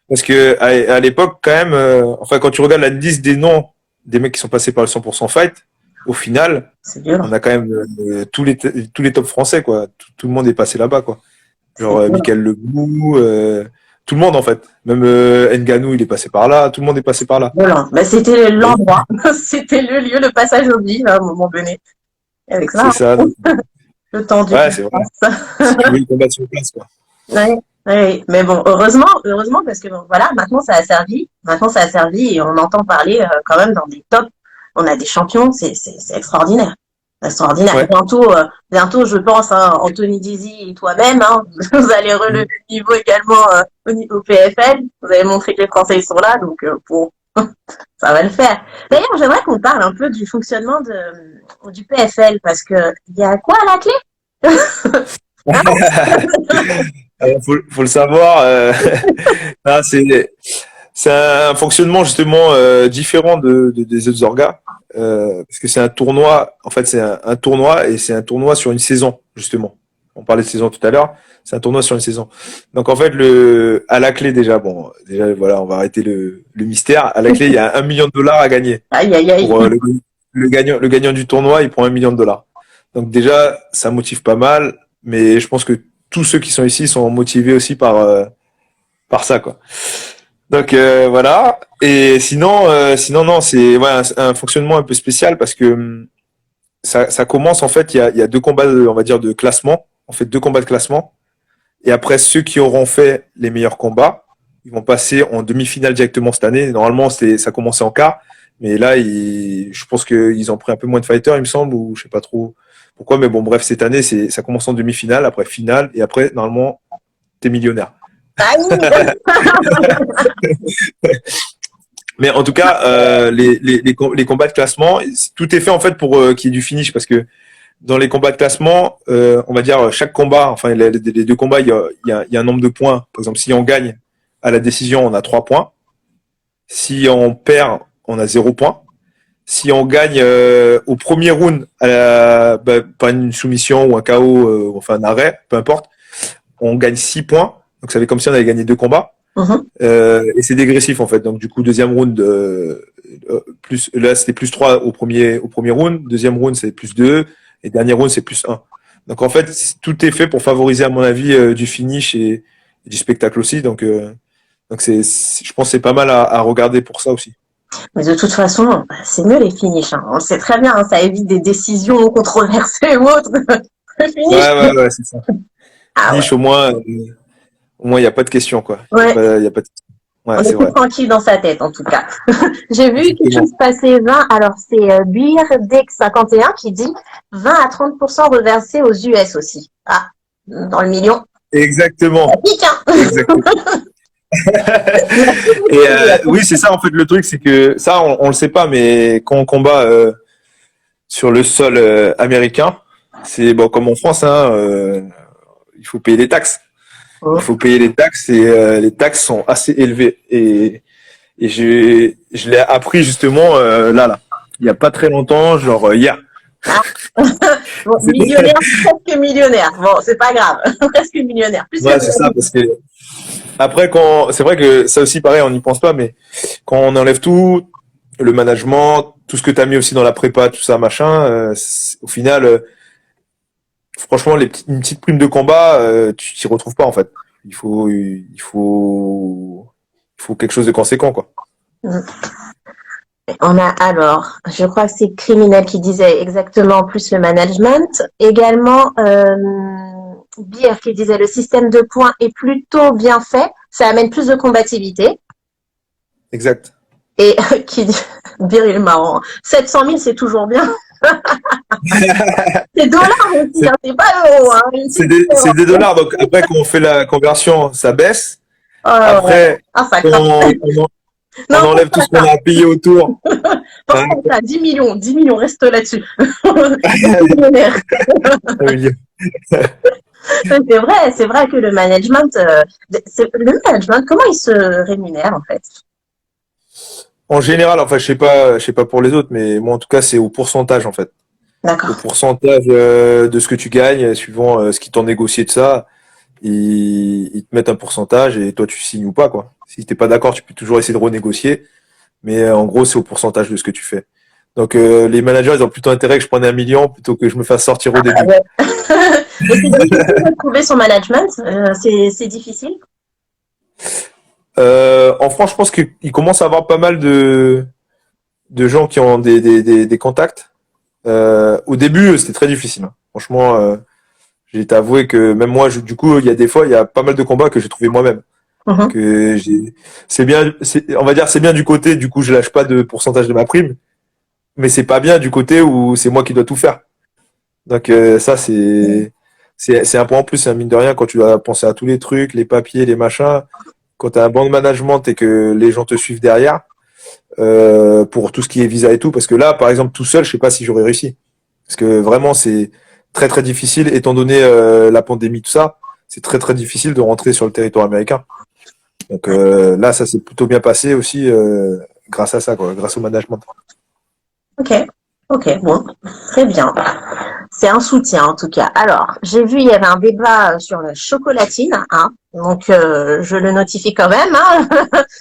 Parce que à l'époque, quand même, enfin quand tu regardes la liste des noms des mecs qui sont passés par le 100% fight, au final, c'est violent, on a quand même tous les tops français, quoi. Tout le monde est passé là-bas, quoi. c'est Genre violent. Michael Lebou, tout le monde en fait. Même Ngannou, il est passé par là. Tout le monde est passé par là. Violent. Ben, c'était Et l'endroit, c'était le lieu, le passage oblige à un moment donné. Et avec ça, c'est ça. Donc, le temps du ouais, c'est vrai. confiance. Si tu veux le combattre sur place, quoi. Ouais, ouais. Mais bon, heureusement, parce que bon, voilà, maintenant ça a servi. Maintenant ça a servi et on entend parler quand même dans des tops. On a des champions, c'est extraordinaire. Extraordinaire. Ouais. Bientôt, je pense, hein, Anthony Dizzy et toi-même, hein, vous allez relever Mm. le niveau également au niveau PFL. Vous avez montré que les Français ils sont là, donc bon, ça va le faire. D'ailleurs, j'aimerais qu'on parle un peu du fonctionnement du PFL, parce que il y a quoi à la clé? Faut le savoir. Ah, c'est un fonctionnement justement différent des autres orgas. Parce que c'est un tournoi. En fait, c'est un tournoi, et c'est un tournoi sur une saison, justement. On parlait de saison tout à l'heure. C'est un tournoi sur une saison. Donc en fait, à la clé déjà, bon, déjà voilà, on va arrêter le mystère. À la clé, il y a 1 million de dollars à gagner. Aïe, aïe, aïe. Pour le gagnant du tournoi, il prend 1 million de dollars. Donc déjà, ça motive pas mal, mais je pense que tous ceux qui sont ici sont motivés aussi par ça, quoi. Donc voilà. Et sinon non, c'est ouais, un fonctionnement un peu spécial, parce que ça commence en fait. Il y a deux combats, on va dire, de classement. On fait deux combats de classement, et après ceux qui auront fait les meilleurs combats, ils vont passer en demi-finale directement cette année. Normalement, ça commençait en quart, mais là, je pense qu'ils ont pris un peu moins de fighters, il me semble, ou je sais pas trop pourquoi, mais bon, bref, cette année, ça commence en demi-finale, après finale, et après, normalement, t'es millionnaire. Aïe. Mais en tout cas, les combats de classement, tout est fait en fait pour qu'il y ait du finish, parce que dans les combats de classement, on va dire chaque combat, enfin les deux combats, il y a un nombre de points. Par exemple, si on gagne à la décision, on a 3 points. Si on perd, on a 0 points. Si on gagne au premier round par une soumission ou un KO, enfin un arrêt, peu importe, on gagne 6 points. Donc ça fait comme si on avait gagné 2 combats. Mhm. Et c'est dégressif en fait. Donc du coup, deuxième round, là c'était +3 au premier round. Deuxième round, c'est +2. Et dernier round, c'est +1. Donc en fait, tout est fait pour favoriser, à mon avis, du finish et du spectacle aussi. Donc je pense que c'est pas mal à regarder pour ça aussi. Mais de toute façon, c'est mieux les finishes, hein. On le sait très bien, hein, ça évite des décisions controversées ou autres. Le finish. Ouais, c'est ça. Ah ouais. Finish, au moins, il n'y a pas de question, quoi. Ouais. Il y a pas de... On Ouais, est c'est plus vrai. tranquille dans sa tête, en tout cas. J'ai vu quelque Exactement. chose passer 20. Alors, c'est Dex 51 qui dit 20 à 30% reversés aux US aussi. Ah. dans le million. Ça Exactement. pique, hein. Exactement. Et oui, c'est ça en fait le truc, c'est que ça on le sait pas, mais quand on combat sur le sol américain, c'est bon comme en France, hein, il faut payer les taxes. Il Oh. faut payer les taxes et les taxes sont assez élevées. Et je l'ai appris justement là, il y a pas très longtemps, genre hier. Ah. Bon, millionnaire, presque millionnaire. Bon, c'est pas grave. Presque millionnaire. Plus que Ouais, c'est ça, parce que après quand c'est vrai que ça aussi pareil, on n'y pense pas, mais quand on enlève tout, le management, tout ce que tu as mis aussi dans la prépa, tout ça, machin, au final, franchement, une petite prime de combat, tu t'y retrouves pas en fait. Il faut quelque chose de conséquent, quoi. on a alors, je crois que c'est Criminel qui disait exactement plus le management. Également, Beer qui disait le système de points est plutôt bien fait, ça amène plus de combativité. Exact. Et qui dit, Beer il est marrant, 700 000 c'est toujours bien. C'est dollars aussi, C'est hein, c'est pas euros. Hein. c'est des dollars, donc après quand on fait la conversion, ça baisse. Ouais. Après, Ah, ça quand craque. on Non, enlève tout ce qu'on a payé autour, par hein, contre, t'as 10 millions, reste là-dessus. Millionnaire. C'est vrai que le management, comment il se rémunère en fait? en général, enfin, je sais pas pour les autres, mais moi, en tout cas, c'est au pourcentage, en fait. Au D'accord. pourcentage de ce que tu gagnes, suivant ce qu'ils t'ont négocié de ça. Ils te mettent un pourcentage et toi, tu signes ou pas, quoi. Si t'es pas d'accord, tu peux toujours essayer de renégocier. Mais en gros, c'est au pourcentage de ce que tu fais. Donc, les managers, ils ont plutôt intérêt que je prenne 1 million plutôt que je me fasse sortir au début. Ouais. Et c'est difficile de trouver son management, c'est difficile. En France, je pense qu'il commence à avoir pas mal de gens qui ont des contacts. Au début, c'était très difficile, hein. Franchement, j'ai t'avoué que même moi, du coup, il y a des fois, il y a pas mal de combats que j'ai trouvé moi-même. Mhm. Que c'est bien, on va dire, c'est bien du côté, du coup, je lâche pas de pourcentage de ma prime, mais c'est pas bien du côté où c'est moi qui dois tout faire. Donc ça, c'est un point en plus, hein, mine de rien, quand tu dois penser à tous les trucs, les papiers, les machins, quand tu as un bon management et que les gens te suivent derrière pour tout ce qui est visa et tout, parce que là, par exemple, tout seul, je sais pas si j'aurais réussi. Parce que vraiment, c'est très très difficile, étant donné la pandémie, tout ça, c'est très très difficile de rentrer sur le territoire américain. Donc là, ça s'est plutôt bien passé aussi grâce à ça, quoi, grâce au management. Ok, ok, bon, très bien. C'est un soutien en tout cas. Alors, j'ai vu il y avait un débat sur la chocolatine, hein, donc je le notifie quand même. Hein.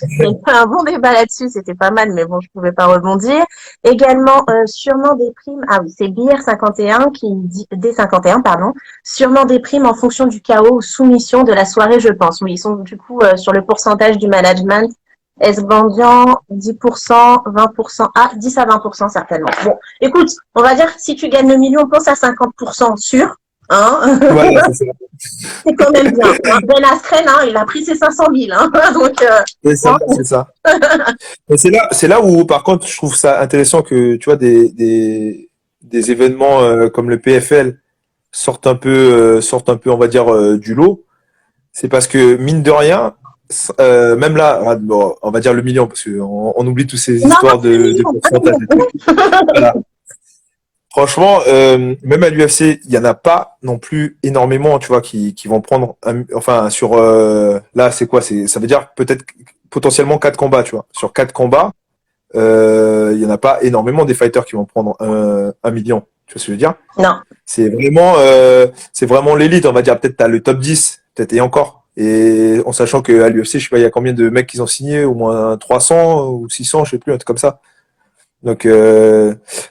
Il y a eu un bon débat là-dessus, c'était pas mal, mais bon, je pouvais pas rebondir. Également, sûrement des primes. Ah oui, c'est BR51 qui dit D51, pardon. Sûrement des primes en fonction du chaos ou soumission de la soirée, je pense. Oui, ils sont du coup sur le pourcentage du management. S-Bandian, 10%, 20%, 10 à 20% certainement. Bon, écoute, on va dire que si tu gagnes le million, pense à 50% sûr. Hein. Voilà, c'est ça. C'est quand même bien. Ben Askren, hein, il a pris ses 500 000. Hein. Donc, C'est ça, c'est ça. Et c'est là où, par contre, je trouve ça intéressant que, tu vois, des événements comme le PFL sortent un peu, on va dire, du lot. C'est parce que, mine de rien, même là, bon, on va dire le million, parce on oublie toutes ces non, histoires un de million, un pourcentage million. et tout. Voilà. Franchement, même à l'UFC, il y en a pas non plus énormément, tu vois, qui vont prendre, enfin, sur, là, c'est quoi, ça veut dire peut-être potentiellement 4 combats, tu vois. Sur 4 combats, il y en a pas énormément des fighters qui vont prendre 1 million. Tu vois ce que je veux dire? Non, C'est vraiment l'élite, on va dire. Peut-être t'as le top 10 peut-être et encore. Et en sachant qu'à l'UFC, je sais pas, il y a combien de mecs qui ont signé, au moins 300 ou 600, je sais plus, un truc comme ça. Donc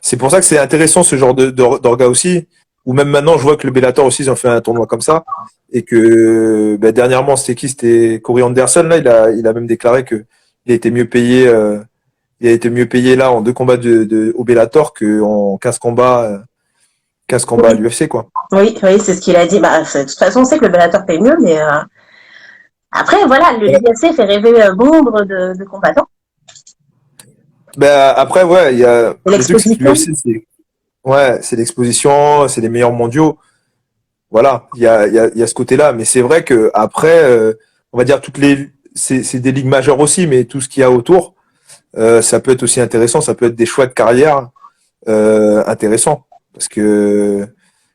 c'est pour ça que c'est intéressant ce genre d'orga aussi. Ou même maintenant, je vois que le Bellator aussi, ils ont fait un tournoi comme ça. Et que bah, dernièrement, c'était qui? C'était Corey Anderson. Là, il a même déclaré que il a été mieux payé. Il a été mieux payé là en 2 combats au Bellator qu'en 15 combats, 15 combats à oui, l'UFC, quoi. oui, oui, c'est ce qu'il a dit. Bah, de toute façon, on sait que le Bellator paye mieux, mais après, voilà, le Ouais. UFC fait rêver bon nombre de combattants. Bah, après, ouais, il y a Et le truc, c'est que l'exposition. l'UFC, c'est ouais, c'est l'exposition, c'est les meilleurs mondiaux. voilà, il y a ce côté-là. Mais c'est vrai que après, on va dire c'est des ligues majeures aussi, mais tout ce qu'il y a autour, ça peut être aussi intéressant. Ça peut être des choix de carrière intéressants. Parce que,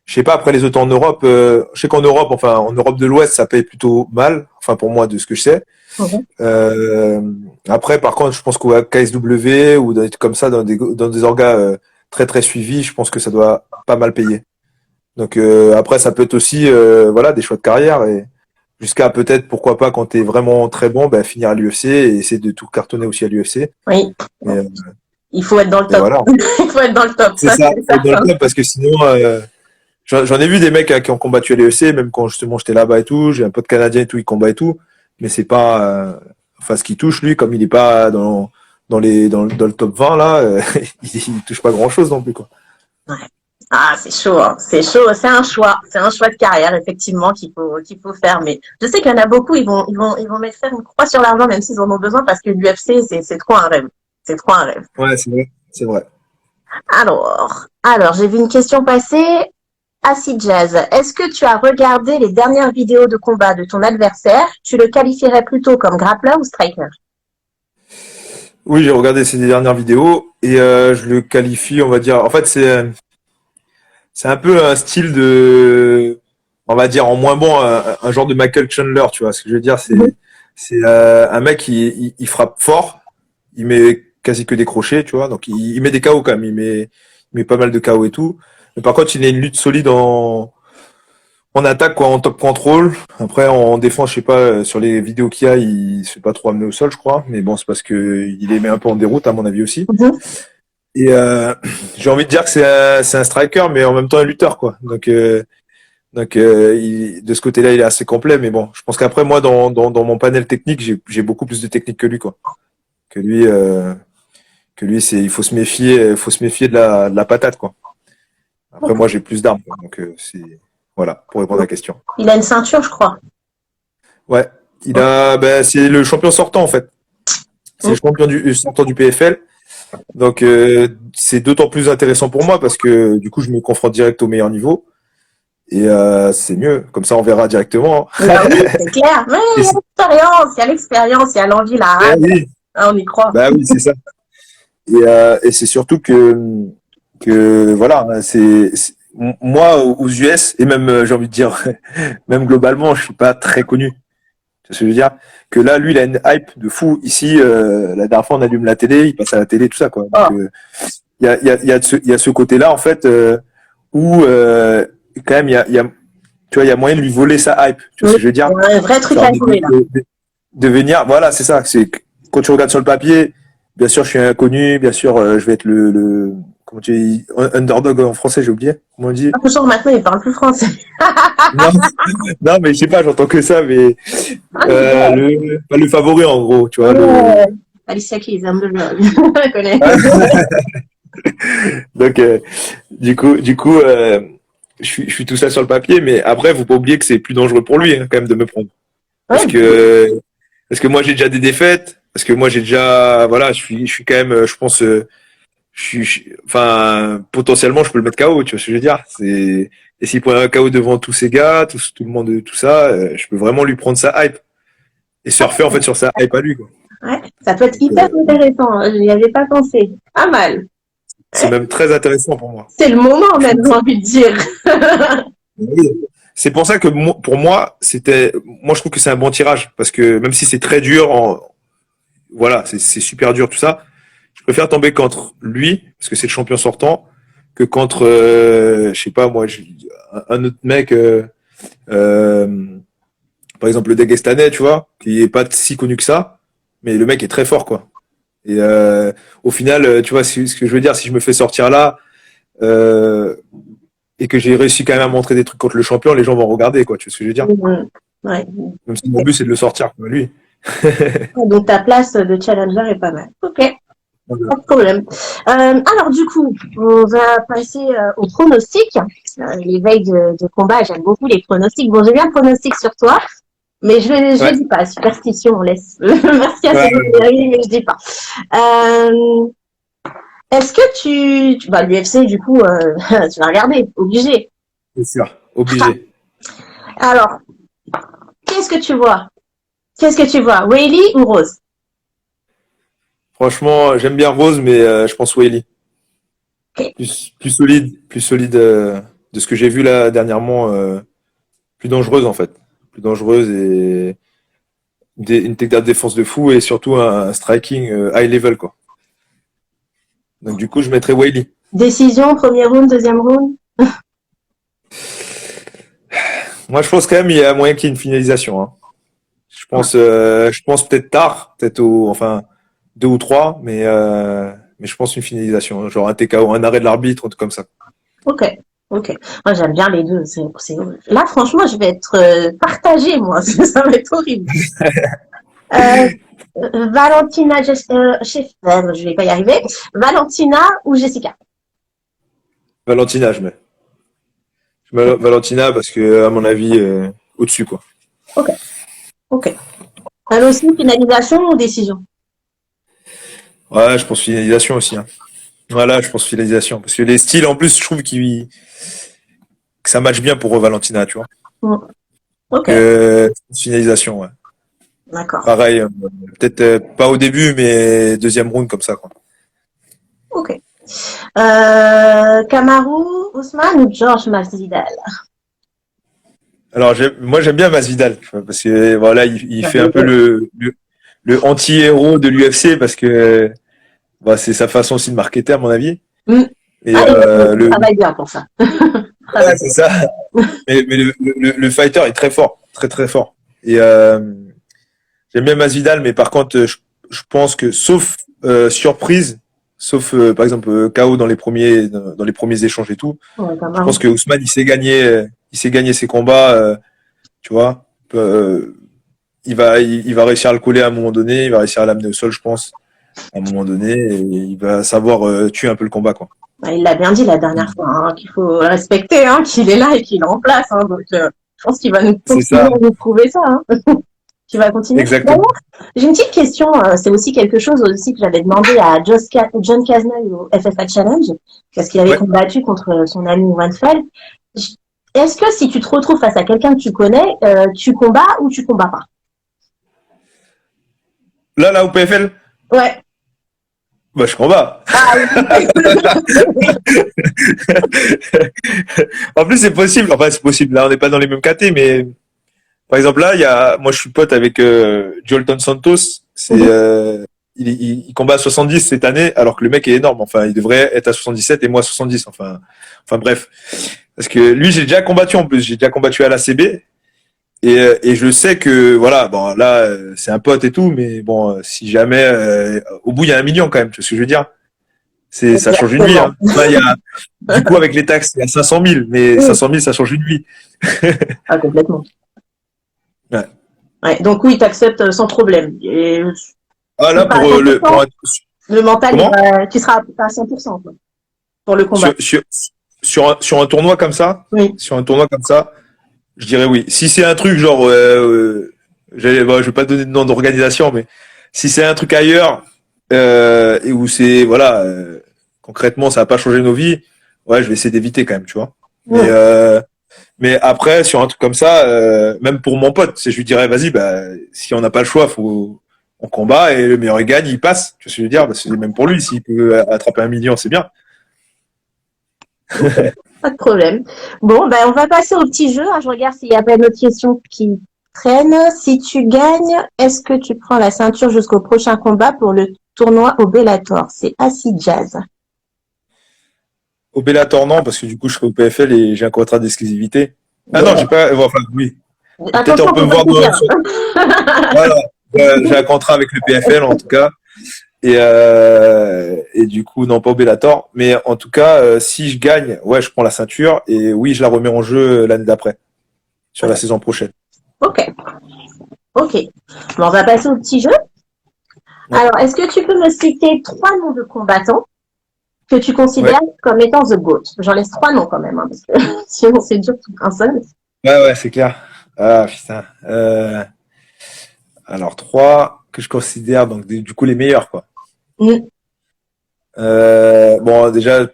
je sais pas, après les autres en Europe, je sais qu'en Europe, enfin, en Europe de l'Ouest, ça paye plutôt mal. Enfin, pour moi, de ce que je sais. Mhm. Euh, Après, par contre, je pense qu'au KSW ou dans des trucs comme ça, dans des orgas très très suivis, je pense que ça doit pas mal payer. Donc après, ça peut être aussi voilà des choix de carrière et jusqu'à peut-être pourquoi pas quand t'es vraiment très bon, ben, finir à l'UFC et essayer de tout cartonner aussi à l'UFC. Oui, Et, il faut être dans le et top. voilà. Il faut être dans le top, C'est ça ça. c'est Faut être dans le certain. club parce que sinon, j'en ai vu des mecs qui ont combattu à l'UFC, même quand justement j'étais là-bas et tout. J'ai un pote canadien et tout, il combat et tout, mais c'est pas enfin ce qui touche lui, comme il est pas dans le top 20 là, il touche pas grand-chose non plus quoi. Ouais. Ah, c'est chaud, hein. C'est chaud. C'est un choix de carrière effectivement qu'il faut faire. Mais je sais qu'il y en a beaucoup. Ils vont mettre faire une croix sur l'argent même s'ils en ont besoin parce que l'UFC c'est trop un rêve. C'est trop un rêve. Ouais, c'est vrai, c'est vrai. Alors, j'ai vu une question passer. Acid Jazz, est-ce que tu as regardé les dernières vidéos de combat de ton adversaire? Tu le qualifierais plutôt comme grappleur ou striker? Oui, j'ai regardé ces dernières vidéos et je le qualifie, on va dire. En fait, c'est un peu un style de, on va dire en moins bon, un genre de Michael Chandler, tu vois. Ce que je veux dire, c'est un mec qui frappe fort, il met quasi que des crochets, tu vois. Donc il met des KO quand même, il met pas mal de KO et tout. Mais par contre, il a une lutte solide en attaque, quoi, en top control. Après, en défense, je sais pas, sur les vidéos qu'il y a, il se fait pas trop amener au sol, je crois. Mais bon, c'est parce que il les met un peu en déroute, à mon avis aussi. Mhm. Et j'ai envie de dire que c'est un striker, mais en même temps un lutteur, quoi. Donc de ce côté-là, il est assez complet. Mais bon, je pense qu'après, moi, dans mon panel technique, j'ai beaucoup plus de technique que lui, quoi. Que lui, euh, que lui, il faut se méfier de la patate, quoi. Après, moi, j'ai plus d'armes, quoi. Donc c'est voilà pour répondre à la question. Il a une ceinture, je crois. Ouais, ben, c'est le champion sortant en fait. C'est le champion sortant du PFL. Donc c'est d'autant plus intéressant pour moi parce que du coup je me confronte direct au meilleur niveau et c'est mieux. Comme ça on verra directement. Bah oui, c'est clair. Mais Et il y a l'expérience, il y a l'envie, la ben rage. oui, Hein, on y croit. bah oui c'est ça. Et c'est surtout que voilà, moi aux US et même j'ai envie de dire même globalement je suis pas très connu. Tu vois ce que je veux dire? Que là, lui, il a une hype de fou. Ici, la dernière fois, on allume la télé, il passe à la télé, tout ça, quoi. Donc, Oh, il y a ce côté-là, en fait, où, quand même, tu vois, il y a moyen de lui voler sa hype. Tu vois oui, ce que je veux il y dire? a un vrai truc Genre à jouer là. de venir, voilà, c'est ça. C'est quand tu regardes sur le papier, bien sûr, je suis inconnu, bien sûr, je vais être comment tu dis, underdog en français, j'ai oublié. Comment on dit? Toujours maintenant, il parle plus français. Non, non, mais je sais pas, j'entends que ça, mais Ah, je rigole. pas le favori en gros, tu vois Ouais. Alicia Keys, underdog. Je connais. Donc du coup, je suis tout ça sur le papier, mais après, faut pas oublier que c'est plus dangereux pour lui hein, quand même de me prendre, Ouais, parce que parce que moi j'ai déjà des défaites, parce que moi j'ai déjà voilà, je suis quand même, je pense, enfin potentiellement je peux le mettre KO, tu vois ce que je veux dire. C'est et s'il prend un KO devant tous ces gars, tout le monde, tout ça, je peux vraiment lui prendre sa hype et surfer en fait sur sa hype à lui, quoi. ouais, ça peut être Donc, hyper intéressant. Je n'y avais pas pensé. Pas mal. c'est Ouais, même très intéressant pour moi. c'est le moment Je même, pense j'ai envie de dire. Oui. C'est pour ça que pour moi, moi je trouve que c'est un bon tirage parce que même si c'est très dur, voilà, c'est super dur tout ça. Je préfère tomber contre lui parce que c'est le champion sortant que contre, je sais pas moi, un autre mec, euh, par exemple le Dagestanais, tu vois, qui est pas si connu que ça, mais le mec est très fort quoi. Et au final, tu vois, ce que je veux dire, si je me fais sortir là. Euh, et que j'ai réussi quand même à montrer des trucs contre le champion, les gens vont regarder, quoi. Tu vois ce que je veux dire? Mhm. Ouais. Même si mon but, c'est de le sortir, comme lui. Donc ta place de challenger est pas mal. Ok, pas Voilà. de problème. Alors du coup, on va passer au pronostic. Les veilles de combat, j'aime beaucoup les pronostics. Bon, j'ai bien un pronostic sur toi, mais je Ouais. dis pas. Superstition, on laisse. Merci à Ouais, Cédric, mais je dis pas. Euh, Est-ce que bah l'UFC du coup, tu vas regarder, obligé. c'est sûr. Obligé. Alors, qu'est-ce que tu vois? Qu'est-ce que tu vois? Whaley ou Rose? Franchement, j'aime bien Rose, mais je pense Whaley. Ok. Plus solide de ce que j'ai vu là dernièrement, plus dangereuse en fait. Plus dangereuse et une technique de défense de fou et surtout un striking high level quoi. Donc du coup, je mettrais Whaley. Décision, premier round, deuxième round? Moi, je pense quand même il y a moyen qu'il y ait une finalisation. Hein. Je pense peut-être tard, enfin 2 ou 3, mais je pense une finalisation, genre un TKO, un arrêt de l'arbitre, un truc comme ça. Ok, ok. Moi, j'aime bien les deux. Là, franchement, je vais être partagée, moi. Ça va être horrible. Euh, Valentina, je vais pas y arriver. Valentina ou Jessica? Valentina, je mets. Je mets Valentina parce que à mon avis au-dessus quoi. Ok, ok. Elle aussi, finalisation ou décision? Ouais, je pense finalisation aussi. Hein. Voilà, je pense finalisation parce que les styles en plus, je trouve que ça match bien pour Valentina, tu vois. Mm. Ok, Finalisation, ouais. d'accord. Pareil, peut-être pas au début, mais deuxième round comme ça quoi. Ok. Kamaru, Ousmane ou Georges Masvidal? Alors moi j'aime bien Masvidal tu vois, parce que voilà il fait un peu le anti-héros de l'UFC parce que bah, c'est sa façon aussi de marketer à mon avis. Mm. Et Ah, il travaille bien pour ça. ouais, c'est ça. Mais le fighter est très fort, très très fort. Et j'aime bien Masvidal, mais par contre je pense que sauf surprise, sauf par exemple KO dans les premiers échanges et tout, Ouais, je pense Kamaru. que Ousmane il sait gagner ses combats, tu vois. Il va réussir à le coller à un moment donné, il va réussir à l'amener au sol, je pense, à un moment donné, et il va savoir tuer un peu le combat, quoi. Il l'a bien dit la dernière fois, hein, qu'il faut respecter, hein, qu'il est là et qu'il est en place. Hein, donc, je pense qu'il va nous C'est continuer ça, à nous prouver ça. Hein. Tu vas continuer. D'ailleurs, exactement. j'ai une petite question. C'est aussi quelque chose aussi que j'avais demandé à John Casnell au FFA Challenge, parce qu'il avait Ouais. combattu contre son ami Wanfeld. Est-ce que si tu te retrouves face à quelqu'un que tu connais, tu combats ou tu combats pas? Là, au PFL, Ouais. bah, je combats. Ah oui. En plus, c'est possible. Enfin, c'est possible. Là, on n'est pas dans les mêmes catés, mais par exemple, là, moi, je suis pote avec Jolton Santos. Il combat à 70 cette année, alors que le mec est énorme. Enfin, il devrait être à 77 et moi à 70. Enfin, bref. Parce que lui, j'ai déjà combattu en plus. J'ai déjà combattu à la CB. Et je sais que, voilà, bon, là, c'est un pote et tout, mais bon, si jamais, au bout, il y a 1 million quand même, tu vois ce que je veux dire? Ça change une vie, Exactement. hein. Enfin, du coup, avec les taxes, il y a 500 000, mais Oui. 500 000, ça change une vie. Ah, complètement. Ouais. Ouais, donc oui, tu acceptes sans problème. Et Ah, tu là, seras à 100%, le mental, comment? tu seras à 100% quoi, pour le combat. Sur, sur, sur un tournoi comme ça, Oui. je dirais oui. Si c'est un truc genre, bon, je vais pas donner de nom d'organisation, mais si c'est un truc ailleurs et où c'est voilà, concrètement, ça va pas changer nos vies, ouais, je vais essayer d'éviter quand même, tu vois. Mais Mm. mais après, sur un truc comme ça, même pour mon pote, je lui dirais, vas-y, bah, si on n'a pas le choix, on combat et le meilleur il gagne, il passe. Tu vois ce que je veux dire? Parce que même pour lui, s'il peut attraper 1 million, c'est bien. Ok, pas de problème. Bon, ben, on va passer au petit jeu. Hein. Je regarde s'il n'y a pas d'autres questions qui traînent. Si tu gagnes, est-ce que tu prends la ceinture jusqu'au prochain combat pour le tournoi au Bellator? C'est Acid Jazz. Au Bellator, non, parce que du coup, je serai au PFL et j'ai un contrat d'exclusivité. Ah non, j'ai Yeah. pas, enfin, oui. Peut-être on Attention, peut faut me pas voir tout dire. voilà. J'ai un contrat avec le PFL, en tout cas. Et du coup, non, pas au Bellator. Mais en tout cas, si je gagne, ouais, je prends la ceinture et oui, je la remets en jeu l'année d'après, sur la saison prochaine. Ok, ok. Bon, on va passer au petit jeu. Ouais, Alors, est-ce que tu peux me citer 3 noms de combattants que tu ouais, considères comme étant The GOAT? J'en laisse 3 noms quand même, hein, parce que sinon c'est dur tout un seul. ouais, c'est clair. Ah, putain. Alors, 3 que je considère, donc, du coup, les meilleurs, quoi. Mm. Bon, déjà,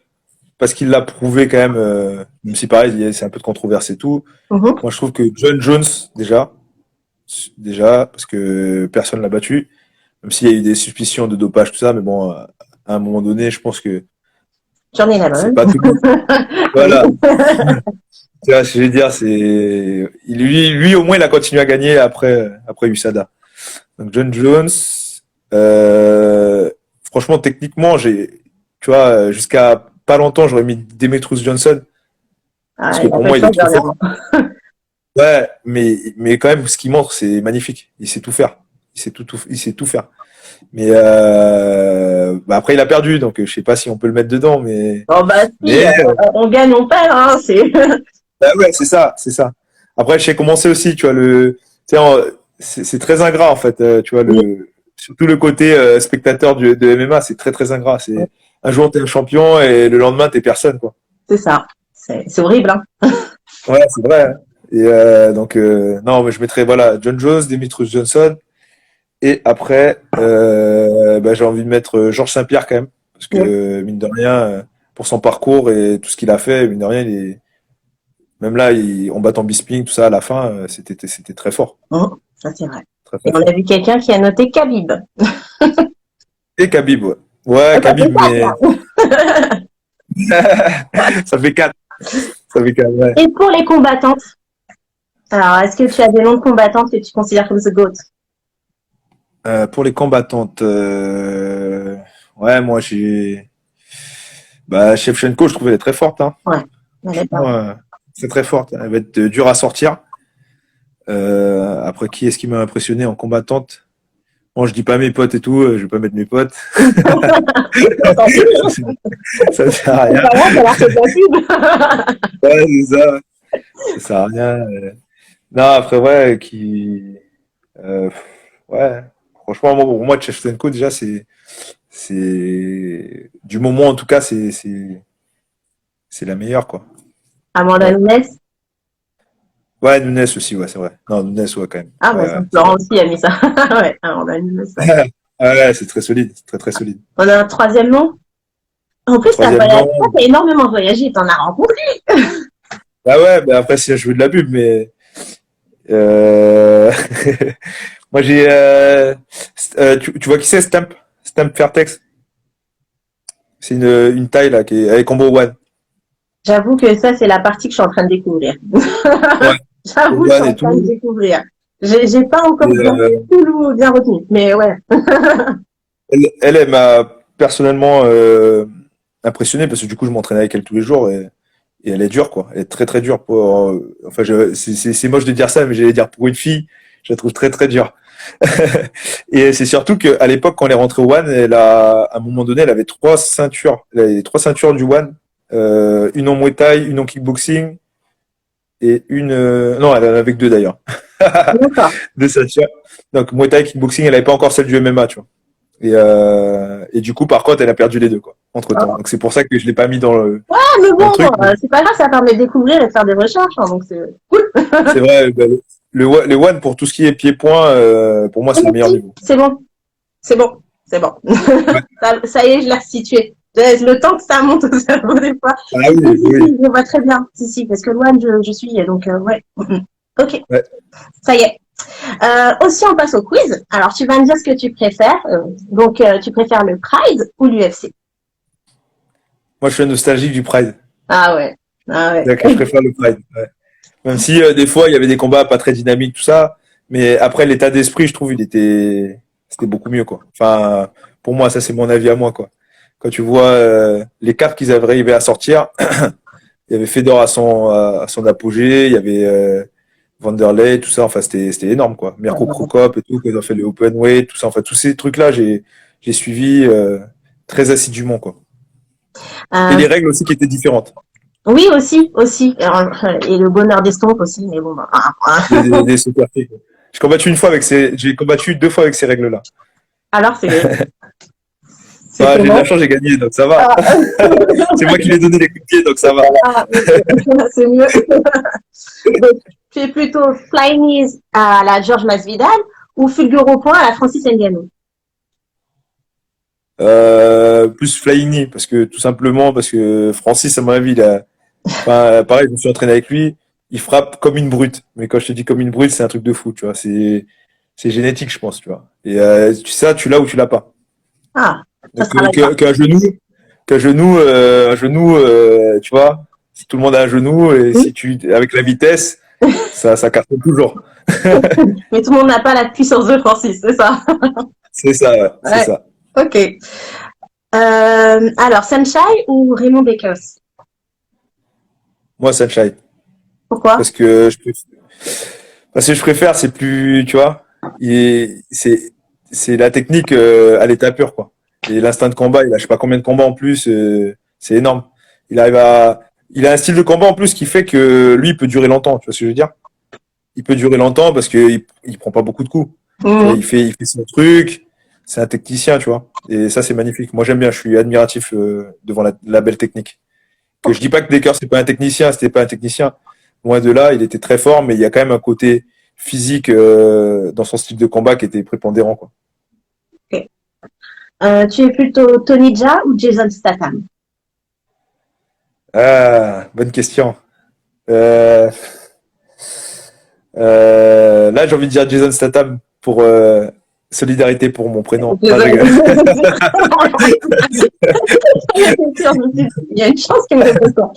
parce qu'il l'a prouvé quand même, même si pareil, c'est un peu de controverse et tout. Mhm. Moi, je trouve que John Jones, déjà, parce que personne l'a battu, même s'il y a eu des suspicions de dopage, tout ça, mais bon, à un moment donné, je pense que J'en ai la c'est bonne. pas tout le monde. Oui. Voilà. Tu vois ce que je veux dire, lui au moins il a continué à gagner après USADA. Donc John Jones, euh, franchement techniquement tu vois, jusqu'à pas longtemps j'aurais mis Demetrius Johnson parce Ah, que il a pour fait le moi il est choix trop dernièrement. fort. Ouais, mais quand même ce qu'il montre c'est magnifique. Il sait tout faire. Il sait tout faire. Mais bah après il a perdu donc je sais pas si on peut le mettre dedans Bon, bah, si, mais on gagne, on perd, hein, c'est. bah ouais, c'est ça. Après, je sais comment c'est aussi, tu vois, tu sais, c'est très ingrat, en fait, tu vois, Oui, surtout le côté spectateur de MMA, c'est très, très ingrat. Un jour, t'es un champion et le lendemain, t'es personne, quoi. c'est ça. C'est horrible, hein. Ouais, c'est vrai, hein. Et donc, non, mais je mettrais, voilà, John Jones, Demetrius Johnson, et après, bah, j'ai envie de mettre Georges Saint-Pierre, quand même, parce Oui. que, mine de rien, pour son parcours et tout ce qu'il a fait, mine de rien, même là, en battant Bisping, tout ça, à la fin, c'était très fort. Ça, c'est vrai. Très, Et très on fort. a vu quelqu'un qui a noté Khabib. Et Khabib, ouais. Ouais, Ah, ça fait Khabib, quatre, mais là. ça fait 4. Ça fait 4, ouais. Et pour les combattantes, alors, est-ce que tu as des noms de combattantes que tu considères comme The GOAT? Pour les combattantes, ouais, moi bah, Shevchenko, je trouve elle est très forte, hein. Ouais, elle est pas Franchement, mal. c'est très forte. Elle va être dure à sortir. Après, qui est-ce qui m'a impressionné en combattante? Bon, je dis pas mes potes et tout, je vais pas mettre mes potes. Tant pis, Ça, hein. ça sert à C'est rien. pas grave, ça leur fait de la pub. Ouais, c'est ça. Ça sert à rien. Non, après, ouais, euh, ouais. Franchement, pour moi, Shevchenko, déjà, du moment, en tout cas, c'est la meilleure, quoi. Amanda Ouais. Nunes. Ouais, Nunes aussi, ouais, c'est vrai. Non, Nunes, ouais, quand même. Ah, bah, Ouais, ça, ouais, c'est Florent vrai. aussi a mis ça. Ouais, Amanda Nunes, ouais. Ah ouais, c'est très solide. C'est très, très solide. On a un troisième nom. En Un plus, t'as troisième voyagé, nom. t'as énormément voyagé, t'en as rencontré. Ah ouais, bah après, si je veux de la pub, mais, euh... moi, tu vois qui c'est, Stamp Fairtex? C'est une taille, là, qui est avec Combo One. J'avoue que ça, c'est la partie que je suis en train de découvrir. Ouais. J'avoue, je suis One en et train de tout. découvrir. J'ai pas Et, encore bien retenu, mais ouais. elle m'a personnellement impressionné parce que du coup, je m'entraînais avec elle tous les jours et elle est dure, quoi. Elle est très, très dure enfin, c'est moche de dire ça, mais j'allais dire pour une fille, je la trouve très, très dure. Et c'est surtout qu'à l'époque, quand elle est rentrée au One, à un moment donné, elle avait 3 ceintures. Elle avait 3 ceintures du One, une en Muay Thai, une en kickboxing et non, elle en avait que 2 d'ailleurs. D'accord. 2 ceintures. Donc Muay Thai, kickboxing, elle avait pas encore celle du MMA, tu vois. Et du coup, par contre, elle a perdu les deux, quoi, entre temps. Donc c'est pour ça que je l'ai pas mis Ah, mais dans le bon, truc. c'est pas grave, ça permet de découvrir et de faire des recherches, hein, donc c'est cool. C'est vrai, bah, le One, pour tout ce qui est pied-point, pour moi, C'est c'est le bon, meilleur niveau. c'est bon, c'est bon, c'est bon. Ouais. Ça y est, je l'ai situé. Le temps que ça monte au cerveau des fois. Ah Si, oui, si, oui. si, je vois très bien. Si, si, parce que loin, je suis, donc ouais. Ok, Ouais. ça y est. Aussi, on passe au quiz. Alors, tu vas me dire ce que tu préfères. Donc, tu préfères le Pride ou l'UFC? Moi, je suis nostalgique du Pride. Ah ouais, ah ouais. Donc, je préfère le Pride. Ouais. Même si des fois, il y avait des combats pas très dynamiques, tout ça. Mais après, l'état d'esprit, je trouve, c'était beaucoup mieux, quoi. Enfin, pour moi, ça, c'est mon avis à moi, quoi. Quand tu vois les cartes qu'ils avaient arrivé à sortir, il y avait Fedor à son apogée, il y avait Vanderlei, tout ça. Enfin, c'était énorme, quoi. Mirko Krokop et tout, quand ils ont fait les open weight, tout ça. Enfin, tous ces trucs-là, j'ai suivi très assidûment, quoi. Et Euh, les règles aussi qui étaient différentes. oui, aussi, aussi. Et le bonheur d'estompe aussi, mais bon, bah, Des super kicks. J'ai combattu 2 fois avec ces règles-là. alors c'est Bah, j'ai de la comment? chance, j'ai gagné, donc ça va. Ah, C'est moi qui lui ai donné les coups de pied, donc ça va. ah, c'est mieux. Donc, tu es plutôt Fly Knees à la Georges Masvidal ou Fulgure au point à la Francis Ngannou? Plus flying knee, parce que tout simplement parce que Francis, à mon avis, enfin, pareil, je me suis entraîné avec lui, il frappe comme une brute. Mais quand je te dis comme une brute, c'est un truc de fou, tu vois. C'est génétique, je pense, tu vois. Et ça, tu l'as ou tu l'as pas. Ah, ça Donc se travaille pas. un genou, tu vois, si tout le monde a un genou et Hmm. si tu avec la vitesse, ça cartonne toujours. Mais tout le monde n'a pas la puissance de Francis, c'est ça. C'est ça, ouais, c'est Ouais. ça. Ok. Alors, Sunshine ou Raymond Bakers? Moi, Sunshine, Pourquoi? parce que je préfère, c'est plus, tu vois, c'est la technique à l'état pur, quoi. Et l'instinct de combat, il a je sais pas combien de combats en plus, c'est énorme. Il arrive à, il a un style de combat en plus qui fait que lui, il peut durer longtemps, tu vois ce que je veux dire? Il peut durer longtemps parce qu'il prend pas beaucoup de coups. Tu vois, Mhm. il fait son truc. C'est un technicien, tu vois. Et ça, c'est magnifique. Moi, j'aime bien. Je suis admiratif devant la belle technique. Que je dis pas que Decker, c'est pas un technicien. C'était pas un technicien. Loin de là, il était très fort, mais il y a quand même un côté physique dans son style de combat qui était prépondérant, quoi. Ok. Tu es plutôt Tony Jaa ou Jason Statham? Ah, bonne question. Euh, là, j'ai envie de dire Jason Statham pour solidarité pour mon prénom. Non, je rigole. Il y a une chance qu'il me réponde pas.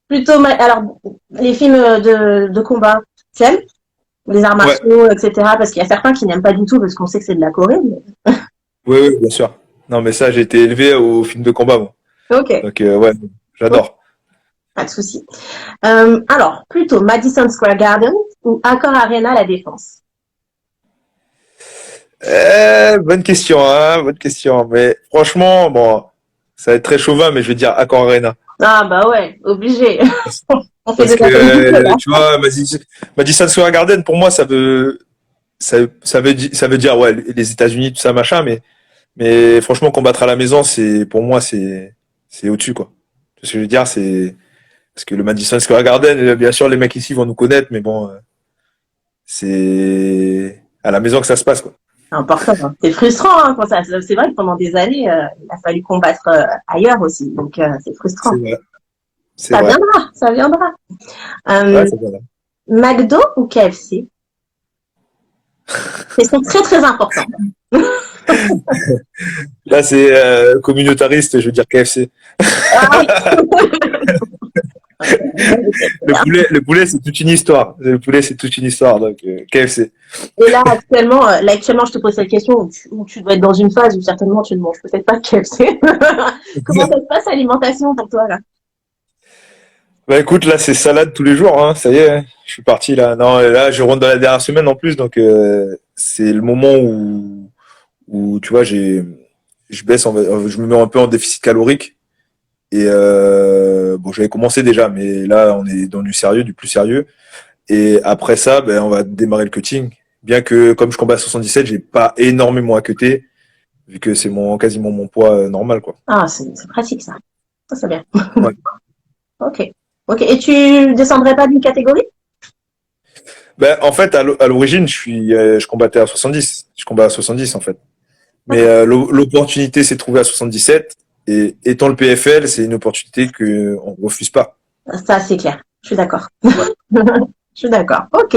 Plutôt, alors, les films de combat, tu aimes? Les arts Ouais, martiaux, etc. Parce qu'il y a certains qui n'aiment pas du tout parce qu'on sait que c'est de la Corée. oui, bien sûr. Non, mais ça, j'ai été élevé au film de combat, moi. Ok, Donc, ouais, ok, j'adore. pas de souci. Alors, plutôt Madison Square Garden ou Accor Arena La Défense? Bonne question, hein, bonne question. Mais franchement, bon, ça va être très chauvin, mais je vais dire Accor Arena. Ah bah ouais, obligé. On fait Parce des que, appels du club, tu vois, Madison Square Garden, pour moi, ça veut dire, ouais, les États-Unis, tout ça, machin, mais franchement, combattre à la maison, pour moi, c'est au-dessus, quoi. Ce que je veux dire, parce que le Madison Square Garden, bien sûr, les mecs ici vont nous connaître, mais bon, c'est à la maison que ça se passe, quoi. c'est important. Hein. C'est frustrant hein, quand ça. C'est vrai que pendant des années, il a fallu combattre ailleurs aussi, donc c'est frustrant. C'est vrai, c'est Ça vrai. viendra, ça viendra. Ouais, Euh, c'est vrai. McDo ou KFC? Question très très importante. Là, c'est communautariste, je veux dire KFC. Ah, Le poulet, c'est toute une histoire. Le poulet, c'est toute une histoire, donc KFC. et là actuellement, je te pose cette question où tu dois être dans une phase où certainement tu ne manges peut-être pas de KFC. Comment ça se passe l'alimentation pour toi là? Bah écoute, là, c'est salade tous les jours, hein. Ça y est, hein. Je suis parti là. Non, là, je rentre dans la dernière semaine en plus, donc c'est le moment où tu vois, je baisse, je me mets un peu en déficit calorique. Et bon, j'avais commencé déjà, mais là, on est dans du sérieux, du plus sérieux. Et après ça, ben, on va démarrer le cutting. Bien que, comme je combats à 77, j'ai pas énormément à cutter, vu que c'est quasiment mon poids normal, quoi. Ah, c'est pratique ça. Ça c'est bien. Ouais. Ok. Ok. Et tu descendrais pas d'une catégorie? Ben, en fait, à l'origine, je combattais à 70. Je combats à 70, en fait. Mais D'accord. l'opportunité s'est trouvée à 77. Et étant le PFL, c'est une opportunité qu'on refuse pas. Ça c'est clair. Je suis d'accord. Ouais. Je suis d'accord. Ok.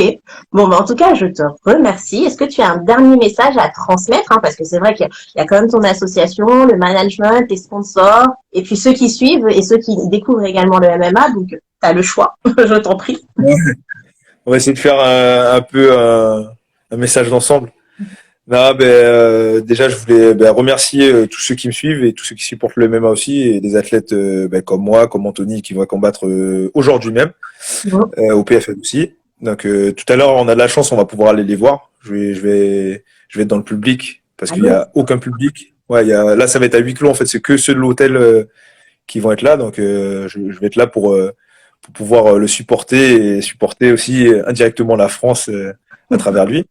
Bon, bah, en tout cas, je te remercie. Est-ce que tu as un dernier message à transmettre hein, parce que c'est vrai qu'il y a quand même ton association, le management, tes sponsors, et puis ceux qui suivent et ceux qui découvrent également le MMA. Donc, tu as le choix. Je t'en prie. On va essayer de faire un peu un message d'ensemble. Non, ben, déjà, je voulais remercier tous ceux qui me suivent et tous ceux qui supportent le MMA aussi, et des athlètes comme moi, comme Anthony, qui vont combattre aujourd'hui même, au PFL aussi. Donc, tout à l'heure, on a de la chance, on va pouvoir aller les voir. Je vais être dans le public parce qu'il y Allez. a aucun public. Ouais, là, ça va être à huis clos. En fait, c'est que ceux de l'hôtel qui vont être là. Donc, je vais être là pour pouvoir le supporter et supporter aussi indirectement la France à travers lui.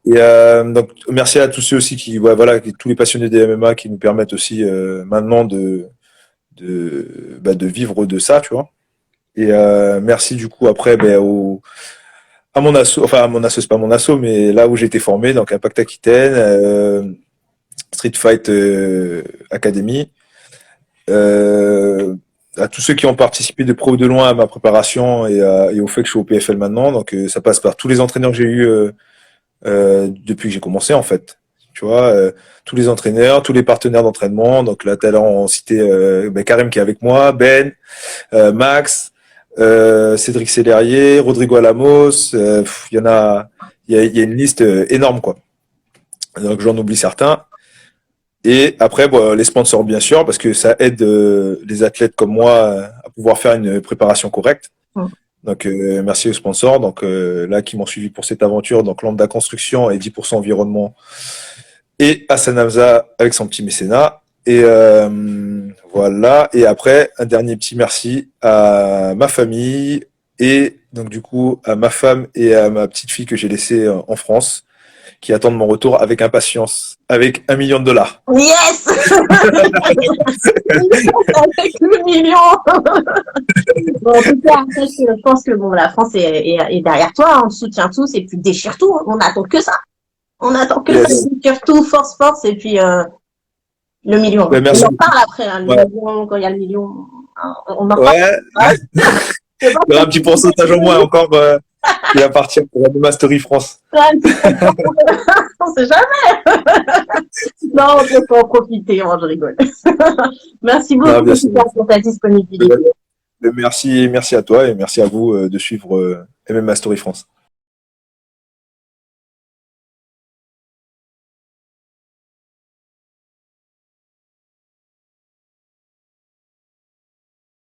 Et donc merci à tous ceux aussi tous les passionnés des MMA qui nous permettent aussi maintenant de vivre de ça, tu vois. Et merci du coup après à mon asso, enfin à mon asso, c'est pas mon asso, mais là où j'ai été formé, donc Impact Aquitaine, Street Fight Academy. À tous ceux qui ont participé de près ou de loin à ma préparation et au fait que je suis au PFL maintenant. Donc ça passe par tous les entraîneurs que j'ai eu depuis que j'ai commencé en fait. Tu vois, tous les entraîneurs, tous les partenaires d'entraînement. Donc là, tout à l'heure, on citait Karim qui est avec moi, Ben, Max, Cédric Sellerier, Rodrigo Alamos. Il y en a, il y a une liste énorme quoi. Donc j'en oublie certains. Et après, bon, les sponsors bien sûr, parce que ça aide les athlètes comme moi à pouvoir faire une préparation correcte. Donc merci aux sponsors. Donc là qui m'ont suivi pour cette aventure. Donc Lambda Construction et 10% Environnement et Hassan Hamza avec son petit mécénat. Et voilà. Et après, un dernier petit merci à ma famille et donc du coup à ma femme et à ma petite fille que j'ai laissée en France, qui attendent mon retour avec impatience, avec $1 million. Yes. Avec le million. Bon, en tout cas, je pense que bon, la France est derrière toi, on te soutient tous et puis déchire tout. On n'attend que ça. On attend que ça, déchire tout, force, force et puis le million. Ben, merci. On en parle après, hein, le million, quand il y a le million. On en parle. Ouais. Il y aura un petit pourcentage au moins encore qui va partir pour la Mastery France. On sait jamais. Non, on peut en profiter, moi je rigole. Merci beaucoup pour ta disponibilité. Merci à toi et merci à vous de suivre MM Mastery France.